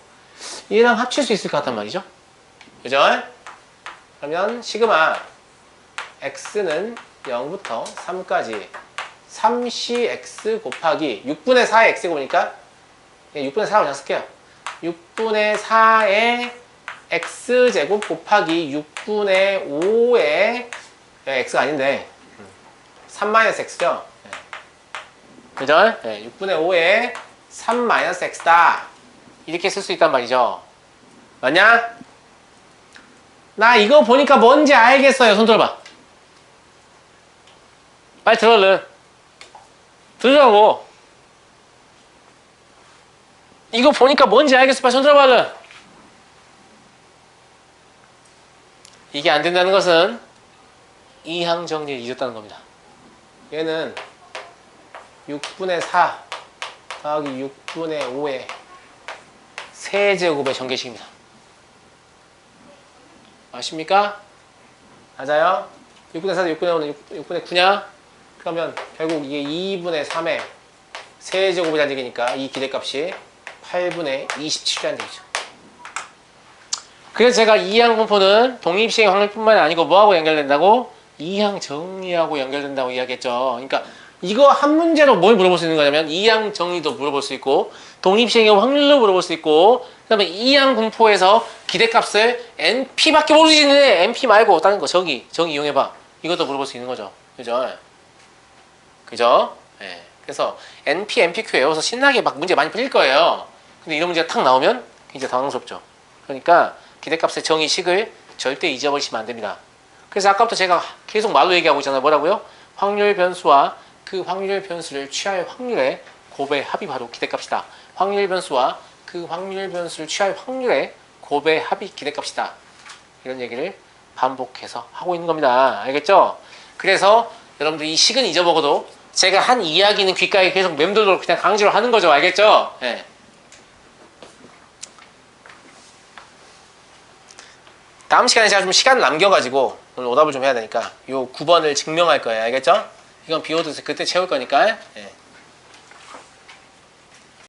얘랑 합칠 수 있을 것 같단 말이죠. 그죠? 그러면 시그마 x는 0부터 3까지 3cx 곱하기 6분의 4의 x제곱이니까 6분의 4라고 그냥 쓸게요. 6분의 4의 x제곱 곱하기 6분의 5의 x가 아닌데 3-x죠. 그죠? 6분의 5의 3-x다. 이렇게 쓸 수 있단 말이죠. 맞냐? 나 이거 보니까 뭔지 알겠어요. 손 들어봐. 빨리 들어, 얼른. 들으라고. 이거 보니까 뭔지 알겠어. 빨리 손 들어봐, 얼른. 이게 안 된다는 것은 이항 정리를 잊었다는 겁니다. 얘는 6분의 4 더하기 6분의 5의 세제곱의 전개식입니다. 아십니까? 맞아요? 6분의 4도 6분의 5는 6분의 9냐? 그러면 결국 이게 2분의 3의 세제곱이라는 얘기니까 이 기대값이 8분의 27이라는 얘기죠. 그래서 제가 이항 분포는 독립시행 확률뿐만 아니고 뭐하고 연결된다고? 이항 정리하고 연결된다고 이야기했죠. 그러니까 이거 한 문제로 뭘 물어볼 수 있는 거냐면 이항 정리도 물어볼 수 있고 독립시행의 확률도 물어볼 수 있고 그 다음에 이항 분포에서 기대값을 NP밖에 모르시네. NP 말고 다른 거 정의 이용해봐. 이것도 물어볼 수 있는 거죠. 그죠? 그죠? 예. 그래서 NP, MPQ 외워서 신나게 막 문제 많이 풀릴 거예요. 근데 이런 문제가 탁 나오면 굉장히 당황스럽죠. 그러니까 기대값의 정의식을 절대 잊어버리시면 안 됩니다. 그래서 아까부터 제가 계속 말로 얘기하고 있잖아요. 뭐라고요? 확률 변수와 그 확률 변수를 취할 확률의 곱의 합이 바로 기대값이다. 확률 변수와 그 확률 변수를 취할 확률의 곱의 합이 기대값이다. 이런 얘기를 반복해서 하고 있는 겁니다. 알겠죠? 그래서 여러분들 이 식은 잊어먹어도 제가 한 이야기는 귓가에 계속 맴돌도록 그냥 강조를 하는 거죠. 알겠죠? 네. 다음 시간에 제가 좀 시간을 남겨가지고 오늘 오답을 좀 해야 되니까 요 9번을 증명할 거예요. 알겠죠? 이건 비워두세요. 그때 채울 거니까. 네.